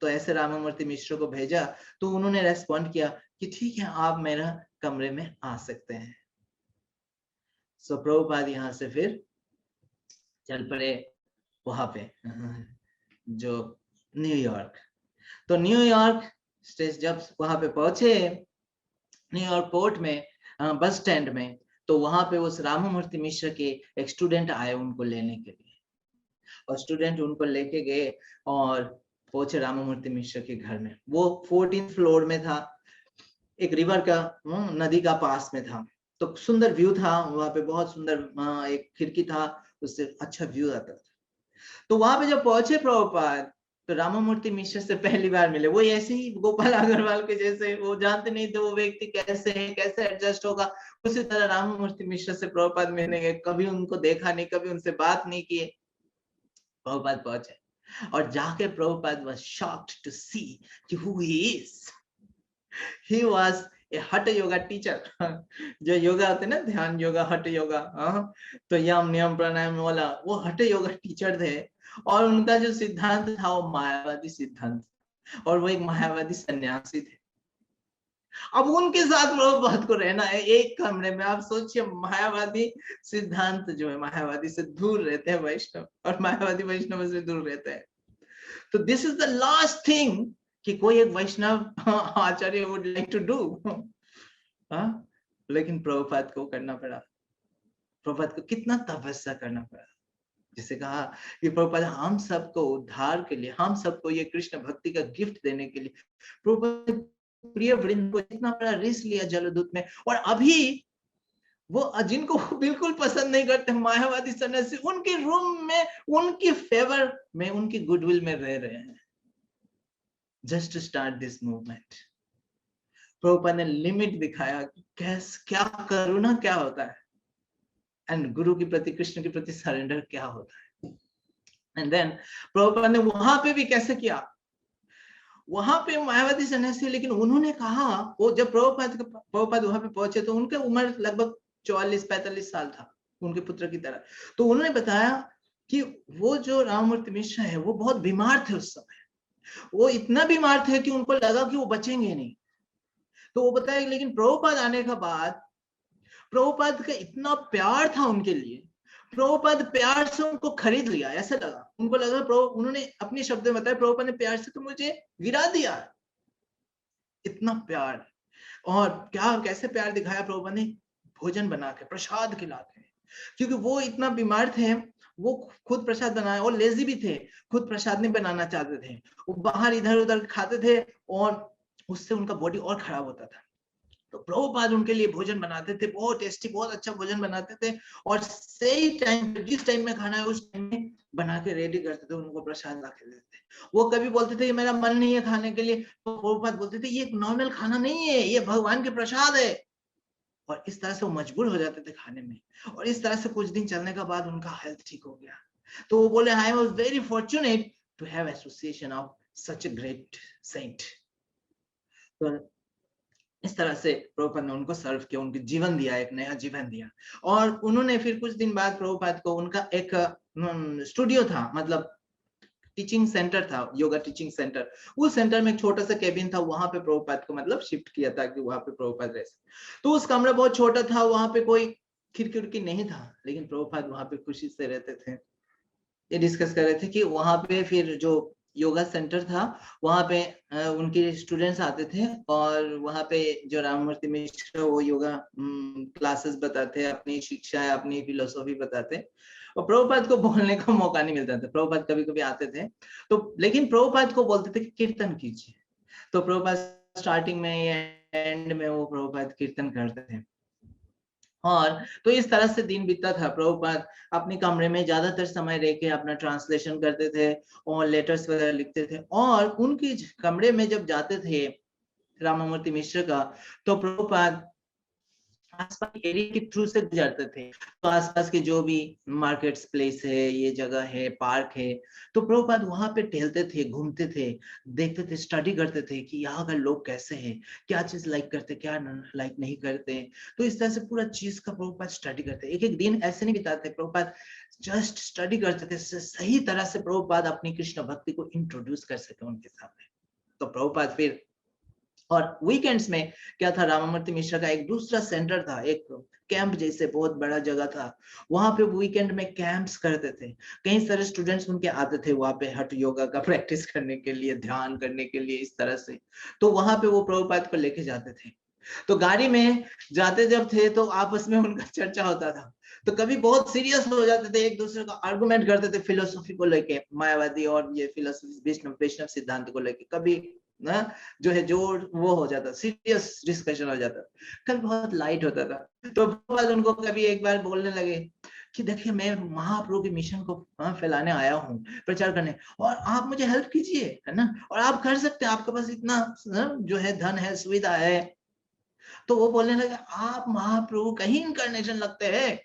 तो ऐसे रामामूर्ति मिश्र को भेजा, तो उन्होंने रेस्पॉन्ड किया कि ठीक है, आप मेरा कमरे में आ सकते हैं। सो प्रभुपाद यहाँ से फिर चल पड़े वहां पे जो न्यूयॉर्क। तो न्यूयॉर्क जब वहां पे पहुंचे, न्यूयॉर्क पोर्ट में, बस स्टैंड में, तो वहां पे उस रामामूर्ति मिश्र के एक स्टूडेंट आए उनको लेने के लिए, और स्टूडेंट उनको लेके गए और पहुंचे रामामूर्ति मिश्र के घर में। वो 14th फ्लोर में था, एक रिवर का, नदी का पास में था, तो सुंदर व्यू था वहां पे, बहुत सुंदर एक खिड़की था, उससे अच्छा व्यू आता था। तो वहां पे जब पहुंचे प्रभुपाद, तो रामामूर्ति मिश्र से पहली बार मिले। वो ऐसे ही गोपाल अग्रवाल के जैसे, वो जानते नहीं थे वो व्यक्ति कैसे है, कैसे एडजस्ट होगा, उसी तरह रामामूर्ति मिश्र से प्रभुपाद मिलने गए, कभी उनको देखा नहीं, कभी उनसे बात नहीं किए। प्रभुपाद पहुंचे और जाके Prabhupada was shocked to see who he is. He was a hatha yoga teacher. जो योगा होते हैं ना, ध्यान योगा, हठ योगा, तो यम नियम प्राणायाम वाला, वो हठ योगा टीचर थे, और उनका जो सिद्धांत था वो मायावादी सिद्धांत, और वो एक मायावादी सन्यासी थे। अब उनके साथ प्रभुपाद को रहना है एक कमरे में, आप सोचिए, मायावादी सिद्धांत जो है, मायावादी से दूर रहते हैं वैष्णव, और मायावादी वैष्णव से दूर रहते हैं। तो this is the last thing कि कोई एक वैष्णव आचार्य वुड लाइक टू डू, लेकिन प्रभुपाद को करना पड़ा। प्रभुपाद को कितना तपस्या करना पड़ा, जिसे कहा कि प्रभुपाद हम सबको उद्धार के लिए, हम सबको ये कृष्ण भक्ति का गिफ्ट देने के लिए प्रभुपाद प्रिय वृंद को इतना बड़ा रिस्क लिया जलदूत में, और अभी वो जिनको बिल्कुल पसंद नहीं करते मायावादी सन्यासी, उनके रूम में, उनकी फेवर में, उनकी गुडविल में रह रहे हैं, just to start this movement. Prabhupada ने लिमिट दिखाया कि कैसे, क्या करुणा क्या होता है, एंड गुरु के प्रति, कृष्ण के प्रति सरेंडर क्या होता है। एंड देन प्रभुपाद ने वहां पे भी कैसे किया, वहां पे मायावादी सन्यासी, लेकिन उन्होंने कहा, वो जब प्रभुपाद वहां पे पहुंचे तो उनकी उम्र लगभग 44-45 साल था, उनके पुत्र की तरह। तो उन्होंने बताया कि वो जो रामामूर्ति मिश्र है वो बहुत बीमार थे उस समय, वो इतना बीमार थे कि उनको लगा कि वो बचेंगे नहीं। तो वो बताए, लेकिन प्रभुपाद आने के बाद प्रभुपाद का इतना प्यार था उनके लिए, प्रभुपाद प्यार से उनको खरीद लिया, ऐसा लगा उनको, लगा प्रभु, उन्होंने अपने शब्द में बताया, प्रभुपाद ने प्यार से तो मुझे गिरा दिया, इतना प्यार। और क्या कैसे प्यार दिखाया प्रभुपाद ने, भोजन बना के, प्रसाद खिला के, क्योंकि वो इतना बीमार थे, वो खुद प्रसाद बनाए, और लेजी भी थे, खुद प्रसाद नहीं बनाना चाहते थे, वो बाहर इधर उधर खाते थे, और उससे उनका बॉडी और खराब होता था। तो प्रभुपाद उनके लिए भोजन बनाते थे, बहुत टेस्टी, बहुत अच्छा भोजन बनाते थे, और सही टाइम पे, जिस टाइम में खाना है उस टाइम में बना के रेडी करते थे, उनको प्रसाद ला के देते थे। वो कभी बोलते थे मेरा मन नहीं है खाने के लिए, तो प्रभुपाद बोलते थे ये नॉर्मल खाना नहीं है, ये भगवान के प्रसाद है। और इस तरह से वो मजबूर हो जाते थे खाने में, और इस तरह से कुछ दिन चलने के बाद उनका हेल्थ ठीक हो गया। तो वो बोले I was very fortunate to have association of such a great saint. तो इस तरह से प्रभुपाद ने उनको सर्व किया, उनको जीवन दिया, एक नया जीवन दिया। और उन्होंने फिर कुछ दिन बाद प्रभुपाद को, उनका एक स्टूडियो था, मतलब टीचिंग सेंटर था, योगा टीचिंग सेंटर, उस सेंटर में एक छोटा सा केबिन था, वहां पे प्रभुपाद को मतलब शिफ्ट किया था कि वहां पे प्रभुपाद रह सके। तो उस कमरा बहुत छोटा था, वहां पे कोई खिड़की उड़की नहीं था, लेकिन प्रभुपाद वहां पे खुशी से रहते थे। ये डिस्कस कर रहे थे कि वहां पे फिर जो योगा सेंटर था, वहां पे उनके स्टूडेंट्स आते थे, और वहां पे जो राममूर्ति मिश्र वो योगा क्लासेस बताते, अपनी शिक्षा, अपनी फिलोसॉफी बताते, और प्रभुपाद को बोलने का मौका नहीं मिलता था। प्रभुपाद कभी कभी आते थे, तो लेकिन प्रभुपाद को बोलते थे कि कीर्तन कीजिए, तो प्रभुपाद स्टार्टिंग में या एंड में वो प्रभुपाद कीर्तन करते थे। और तो इस तरह से दिन बीतता था। प्रभुपाद अपने कमरे में ज्यादातर समय रह के अपना ट्रांसलेशन करते थे, और लेटर्स वगैरह लिखते थे, और उनके कमरे में जब जाते थे राममूर्ति मिश्र का, तो प्रभुपाद आसपास एरिया के थ्रू से गुजरते थे, तो आसपास के जो भी मार्केट्स प्लेस है, ये जगह है, पार्क है, तो प्रभुपाद वहां पे टहलते थे, घूमते थे, देखते थे, स्टडी करते थे कि यहाँ का लोग कैसे हैं, क्या चीज लाइक करते, क्या लाइक नहीं करते। तो इस तरह से पूरा चीज का प्रभुपाद स्टडी करते, एक एक दिन ऐसे नहीं बिताते, प्रभुपाद जस्ट स्टडी करते थे, सही तरह से प्रभुपाद अपनी कृष्ण भक्ति को इंट्रोड्यूस कर सके उनके सामने। तो प्रभुपाद फिर, और वीकेंड्स में क्या था, राममूर्ति मिश्रा का एक दूसरा सेंटर था, एक कैंप जैसे बहुत बड़ा जगह था, वहां पे वीकेंड में कैंप्स करते थे, कई सारे स्टूडेंट्स उनके आते थे वहां पे हठ योगा का प्रैक्टिस करने के लिए, ध्यान करने के लिए, इस तरह से। तो वहां पे वो प्रभुपाद को लेके जाते थे, तो गाड़ी में जाते जब थे तो आपस में उनका चर्चा होता था, तो कभी बहुत सीरियस हो जाते थे, एक दूसरे का आर्गुमेंट करते थे फिलोसॉफी को लेके, मायावादी और ये फिलोसॉफी वैष्णव वैष्णव सिद्धांत को लेके, कभी ना जो है जो वो हो जाता, सीरियस डिस्कशन हो जाता, कभी बहुत लाइट होता था। तो बाद उनको कभी एक बार बोलने लगे कि देखिए मैं महाप्रभु के मिशन को फैलाने आया हूँ, प्रचार करने, और आप मुझे हेल्प कीजिए, है ना, और आप कर सकते हैं, आपके पास इतना जो है धन है, सुविधा है। तो वो बोलने लगे आप महाप्रभु का ही इनकारनेशन लगते हैं,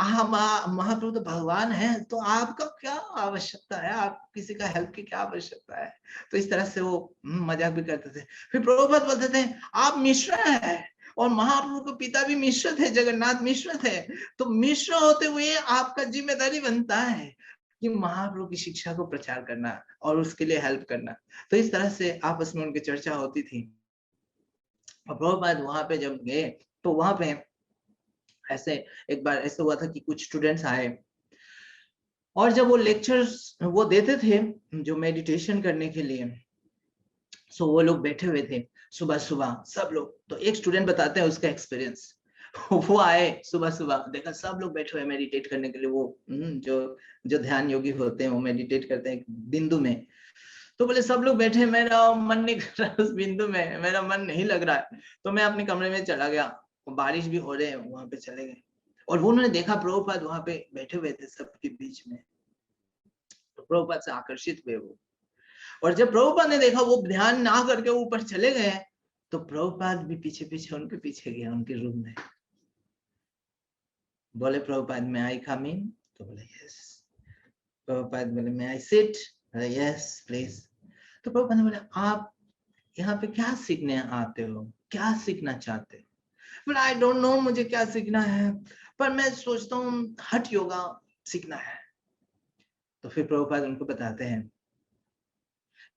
महाप्रभु तो भगवान है, तो आपका क्या आवश्यकता है, आप किसी का हेल्प की क्या आवश्यकता है। तो इस तरह से वो मजाक भी करते थे। फिर प्रभुपाद बोलते थे आप मिश्र है, और महाप्रभु के पिता भी मिश्र थे, जगन्नाथ मिश्र थे, तो मिश्र होते हुए आपका जिम्मेदारी बनता है कि महाप्रभु की शिक्षा को प्रचार करना और उसके लिए हेल्प करना। तो इस तरह से आपस में उनकी चर्चा होती थी। और प्रभुपाद वहां पे जब गए, तो वहां पे ऐसे एक बार ऐसे हुआ था कि कुछ स्टूडेंट्स आए, और जब वो लेक्चर्स वो देते थे जो मेडिटेशन करने के लिए, सो वो लोग बैठे हुए थे सुबह सुबह सब लोग। तो एक स्टूडेंट बताते हैं उसका एक्सपीरियंस, वो आए सुबह सुबह, देखा सब लोग बैठे हुए मेडिटेट करने के लिए, वो जो जो ध्यान योगी होते हैं वो मेडिटेट करते हैं बिंदु में। तो बोले सब लोग बैठे, मेरा मन नहीं कर रहा, उस बिंदु में मेरा मन नहीं लग रहा है, तो मैं अपने कमरे में चला गया, बारिश भी हो रहे हैं, वहां पे चले गए, और वो उन्होंने देखा प्रभुपाद वहां पे बैठे हुए थे सबके बीच में, तो प्रभुपाद से आकर्षित हुए वो। और जब प्रभुपाद ने देखा वो ध्यान ना करके ऊपर चले गए, तो प्रभुपाद भी पीछे पीछे उनके पीछे गया उनके रूम में। बोले प्रभुपाद में आई कम इन, तो बोले यस। प्रभुपाद बोले मैं आई सिट, यस प्लीज। तो प्रभुपाद ने बोले आप यहाँ पे क्या सीखने आते हो, क्या सीखना चाहते हो। बोले आई डोंट नो मुझे क्या सीखना है, पर मैं सोचता हूँ हठ योगा सीखना है। तो फिर प्रभुपाद उनको बताते हैं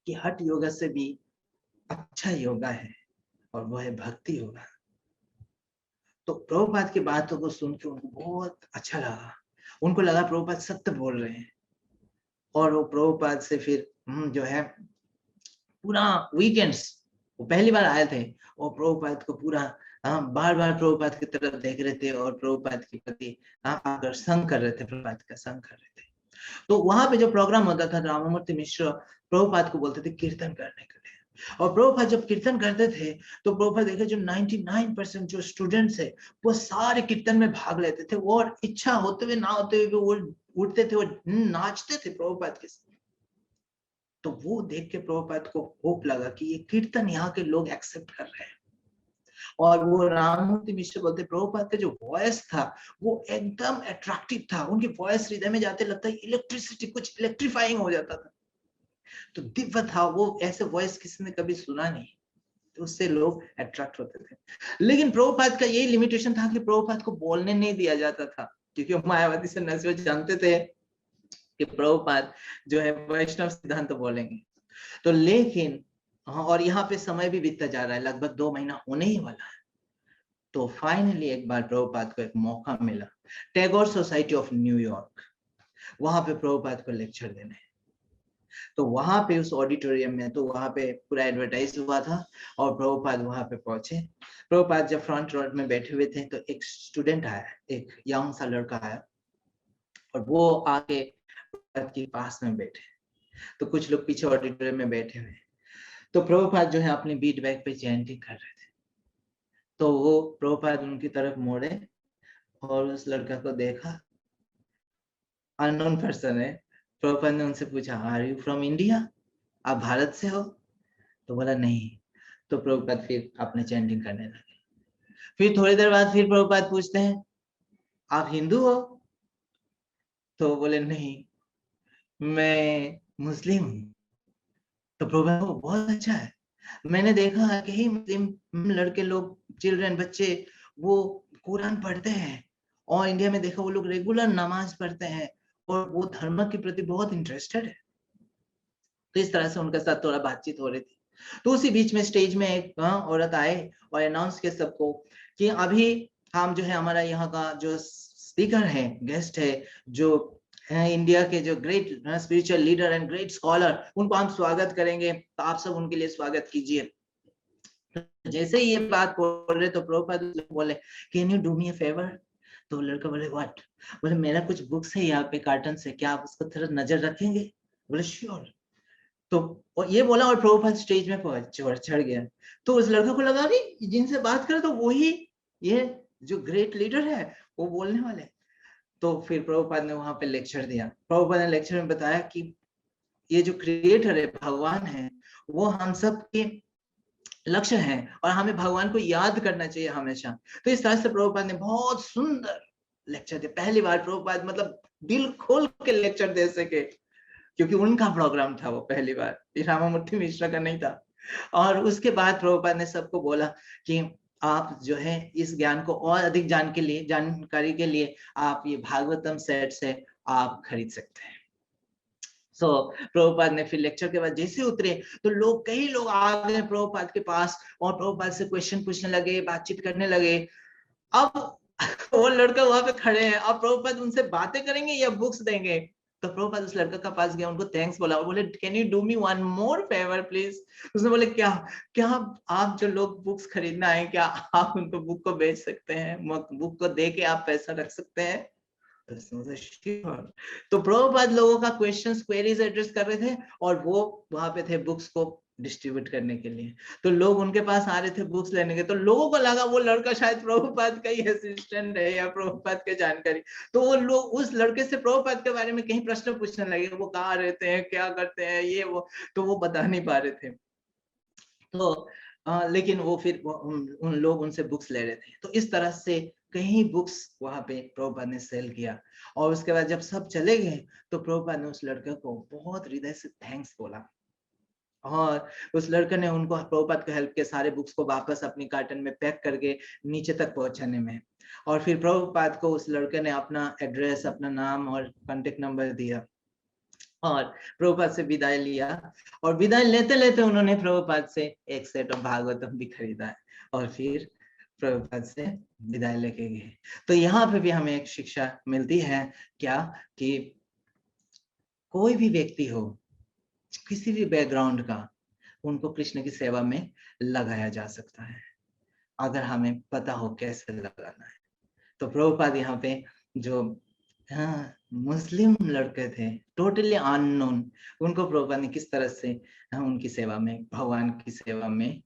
कि हठ योगा से भी अच्छा योगा है और वो है भक्ति योगा। तो प्रभुपाद की बातों को सुन के उनको बहुत अच्छा लगा, उनको लगा प्रभुपाद सत्य बोल रहे हैं। और वो प्रभुपाद से फिर जो है पूरा वीकेंड्स, वो पहली बार आए थे और प्रभुपाद को पूरा बार बार प्रभुपाद की तरफ देख रहे थे और प्रभुपाद के प्रति आकर्षण कर रहे थे, प्रभुपाद का संग कर रहे थे। तो वहां पे जो प्रोग्राम होता था, रामामूर्ति मिश्र प्रभुपाद को बोलते थे कीर्तन करने के लिए, और प्रभुपाद जब कीर्तन करते थे तो प्रभुपाद देखे जो 99% जो स्टूडेंट्स है वो सारे कीर्तन में भाग लेते थे, और इच्छा होते हुए ना होते हुए वो उठते थे, वो नाचते थे प्रभुपाद के साथ। तो वो देख के प्रभुपाद को होप लगा कि ये कीर्तन यहाँ के लोग एक्सेप्ट कर रहे हैं। और वो राममूर्ति मिश्र बोलते प्रभुपाद का जो वॉइस था वो एकदम अट्रैक्टिव था, उनकी वॉइस हृदय में जाते लगता है इलेक्ट्रिसिटी, कुछ इलेक्ट्रीफाइंग हो जाता था, तो दिव्य था वो, ऐसे वॉइस किसी ने कभी सुना नहीं, तो उससे लोग अट्रैक्ट होते थे। लेकिन प्रभुपाद का यही लिमिटेशन था कि प्रभुपाद को बोलने नहीं दिया जाता था, क्योंकि मायावती सन्यासी जानते थे कि प्रभुपाद जो है वैष्णव सिद्धांत तो बोलेंगे। तो लेकिन और यहाँ पे समय भी बीतता जा रहा है, लगभग 2 महीना होने ही वाला है। तो फाइनली एक बार प्रभुपाद को एक मौका मिला टैगोर सोसाइटी ऑफ न्यूयॉर्क, वहां पे प्रभुपाद को लेक्चर देने। तो वहां पे उस ऑडिटोरियम में, तो वहां पे पूरा एडवर्टाइज हुआ था और प्रभुपाद वहां पे पहुंचे। प्रभुपाद जब फ्रंट रोड में बैठे हुए थे तो एक स्टूडेंट आया, एक यंग सा लड़का आया और वो आके प्रभुपाद के पास में बैठे। तो कुछ लोग पीछे ऑडिटोरियम में बैठे हुए, तो प्रभुपाद जो है अपनी बीट बैग पे चैंटिंग कर रहे थे। तो वो प्रभुपाद उनकी तरफ मोड़े और उस लड़का को देखा, अननोन पर्सन है। प्रभुपाद ने उनसे पूछा आर यू फ्रॉम इंडिया, आप भारत से हो? तो बोला नहीं। तो प्रभुपाद फिर अपने चैंटिंग करने लगे। फिर थोड़ी देर बाद फिर प्रभुपाद पूछते हैं आप हिंदू हो? तो बोले नहीं, मैं मुस्लिम हूँ। तो प्रभुपाद को बहुत अच्छा है, मैंने देखा है कई मुस्लिम लड़के लोग, चिल्ड्रन, बच्चे वो कुरान पढ़ते हैं, और इंडिया में देखा वो लोग रेगुलर नमाज पढ़ते हैं और वो धर्म के प्रति बहुत इंटरेस्टेड है। तो इस तरह से उनके साथ थोड़ा बातचीत हो रही थी। तो उसी बीच में स्टेज में एक औरत आए और अनाउंस किया सबको कि अभी हम जो है हमारा यहाँ का जो स्पीकर है, गेस्ट है, जो इंडिया के जो great spiritual leader and great scholar, उनको हम स्वागत करेंगे, तो आप सब उनके लिए स्वागत कीजिए। जैसे ही ये बात बोल रहे तो प्रभुपाद बोले can you do me a favour? तो लड़का बोले व्हाट? बोले मेरा कुछ बुक्स है यहाँ पे कार्टन से, क्या आप उसको थोड़ा नजर रखेंगे? बोले श्योर। तो और ये बोला और प्रभुपाद स्टेज में चढ़ गया। तो उस लड़के को लगा अरे जिनसे बात करे तो वही ये जो ग्रेट लीडर है वो बोलने वाले। तो फिर प्रभुपाद ने वहां पे लेक्चर दिया। प्रभुपाद ने लेक्चर में बताया कि ये जो क्रिएटर है, भगवान है, वो हम सब के लक्ष्य है और हमें भगवान को याद करना चाहिए हमेशा। तो इस तरह से प्रभुपाद ने बहुत सुंदर लेक्चर दिया। पहली बार प्रभुपाद मतलब दिल खोल के लेक्चर दे सके, क्योंकि उनका प्रोग्राम था वो, पहली बार, रामामूर्ति मिश्रा का नहीं था। और उसके बाद प्रभुपाद ने सबको बोला कि आप जो है इस ज्ञान को और अधिक जानकारी के लिए आप ये भागवतम सेट से आप खरीद सकते हैं। सो प्रभुपाद ने फिर लेक्चर के बाद जैसे उतरे तो लोग, कई लोग आ गए प्रभुपाद के पास और प्रभुपाद से क्वेश्चन पूछने लगे, बातचीत करने लगे। अब वो लड़का वहां पे खड़े हैं, अब प्रभुपाद उनसे बातें करेंगे या बुक्स देंगे? तो प्रभुपाद उस लड़का का पास गया, उनको थैंक्स बोला और बोले can you do me one more favour please? उसने बोले क्या? क्या आप जो लोग बुक्स खरीदना है, क्या आप उनको बुक को बेच सकते हैं, बुक को दे के आप पैसा रख सकते हैं? तो प्रभुपाद लोगों का क्वेश्चंस, क्वेरीज एड्रेस कर रहे थे और वो वहां पे थे बुक्स को डिस्ट्रीब्यूट करने के लिए। तो लोग उनके पास आ रहे थे बुक्स लेने के, तो लोगों को लगा वो लड़का शायद प्रभुपाद का ही असिस्टेंट है या प्रभुपाद के जानकारी। तो वो लोग उस लड़के से प्रभुपाद के बारे में कहीं प्रश्न पूछने लगे, वो कहाँ रहते हैं, क्या करते हैं, ये वो, तो वो बता नहीं पा रहे थे। तो लेकिन वो फिर उन लोग उनसे बुक्स ले रहे थे। तो इस तरह से कहीं बुक्स वहां पे प्रभुपाद ने सेल किया। और उसके बाद जब सब चले गए तो प्रभुपाद ने उस लड़के को बहुत हृदय से थैंक्स बोला और उस लड़के ने उनको प्रभुपाद को हेल्प किया सारे बुक्स को वापस अपनी कार्टन में पैक करके नीचे तक पहुंचाने में। और फिर प्रभुपाद को उस लड़के ने अपना एड्रेस, अपना नाम और कांटेक्ट नंबर दिया और प्रभुपाद से विदाई लिया, और विदाई लेते लेते उन्होंने प्रभुपाद से एक सेट ऑफ भागवतम भी खरीदा है और फिर प्रभुपाद से विदाई लेके गए। तो यहाँ पे भी हमें एक शिक्षा मिलती है क्या, कि कोई भी व्यक्ति हो, किसी भी बैकग्राउंड का, उनको कृष्ण की सेवा में लगाया जा सकता है अगर हमें पता हो कैसे लगाना है। तो प्रभुपाद यहाँ पे जो मुस्लिम लड़के थे, टोटली अननोन, उनको प्रभुपाद ने किस तरह से उनकी सेवा में, भगवान की सेवा में,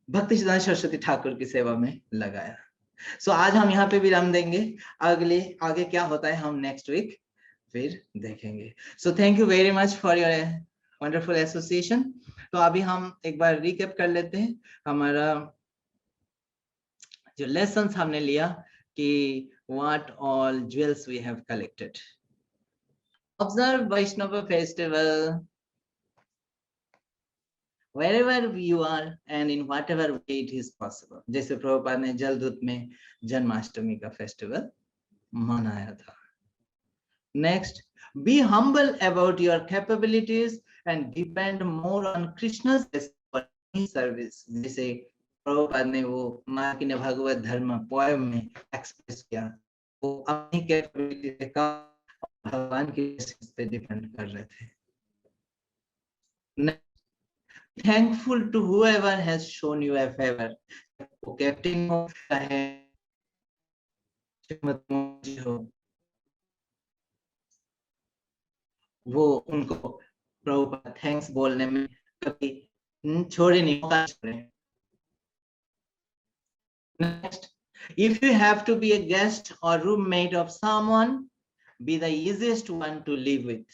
भक्ति सिद्धांत सरस्वती ठाकुर की सेवा में लगाया। सो आज हम यहाँ पे विराम देंगे, आगे क्या होता है हम नेक्स्ट वीक फिर देखेंगे। So thank you very much for your wonderful association. तो अभी हम एक बार रिकैप कर लेते हैं हमारा जो लेसन्स हमने लिया, कि what all jewels we have collected. Observe Vaishnava festival wherever you are and in whatever way it is possible. जैसे प्रभुपाद ने जलदूत में जन्माष्टमी का फेस्टिवल मनाया था। Next, be humble about your capabilities and depend more on Krishna's service. जैसे प्रभुपाद ने वो मार्किन भगवत धर्म पोएम में एक्सप्रेस किया, वो अपनी कैपेबिलिटी से कम भगवान की पे डिपेंड कर रहे थे। Thankful to whoever has shown you a favor. वो कैप्टन हो चाहे हो, वो उनको प्रभुपाद थैंक्स बोलने में कभी छोड़े नहीं, मौका छोड़े। Next, if you have to be a guest or roommate of someone, be the easiest one to live with.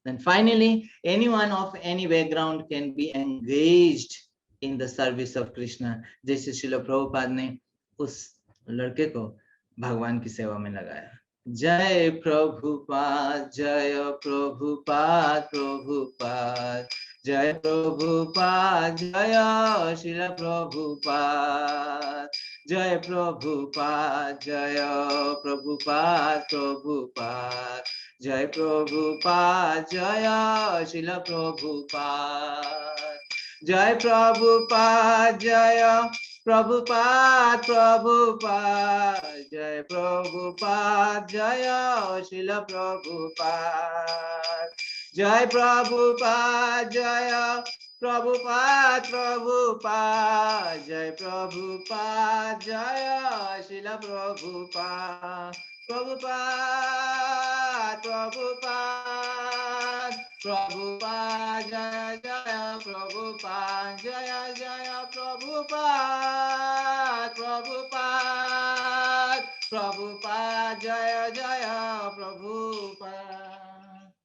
Then finally, anyone of any background can be engaged in the service of Krishna. जैसे श्रील प्रभुपाद ने उस लड़के को भगवान की सेवा में लगाया। जय प्रभुपाद, जय प्रभुपाद, प्रभुपाद, जय प्रभुपाद, जय श्रील प्रभुपाद, जय प्रभुपाद, जय प्रभुपाद, प्रभुपाद, जय प्रभुपाद, जय श्रील प्रभुपाद, जय प्रभुपाद, जय प्रभुपाद, प्रभुपाद, जय प्रभुपाद, जय श्रील प्रभुपाद, जय प्रभुपाद, जय प्रभुपाद, प्रभुपाद, जय प्रभुपाद, जय श्रील प्रभुपाद, प्रभुपाद, प्रभुपाद, प्रभुपाद, जय जय प्रभुपाद, जय जय प्रभुपाद, प्रभुपाद, प्रभुपाद, जय जय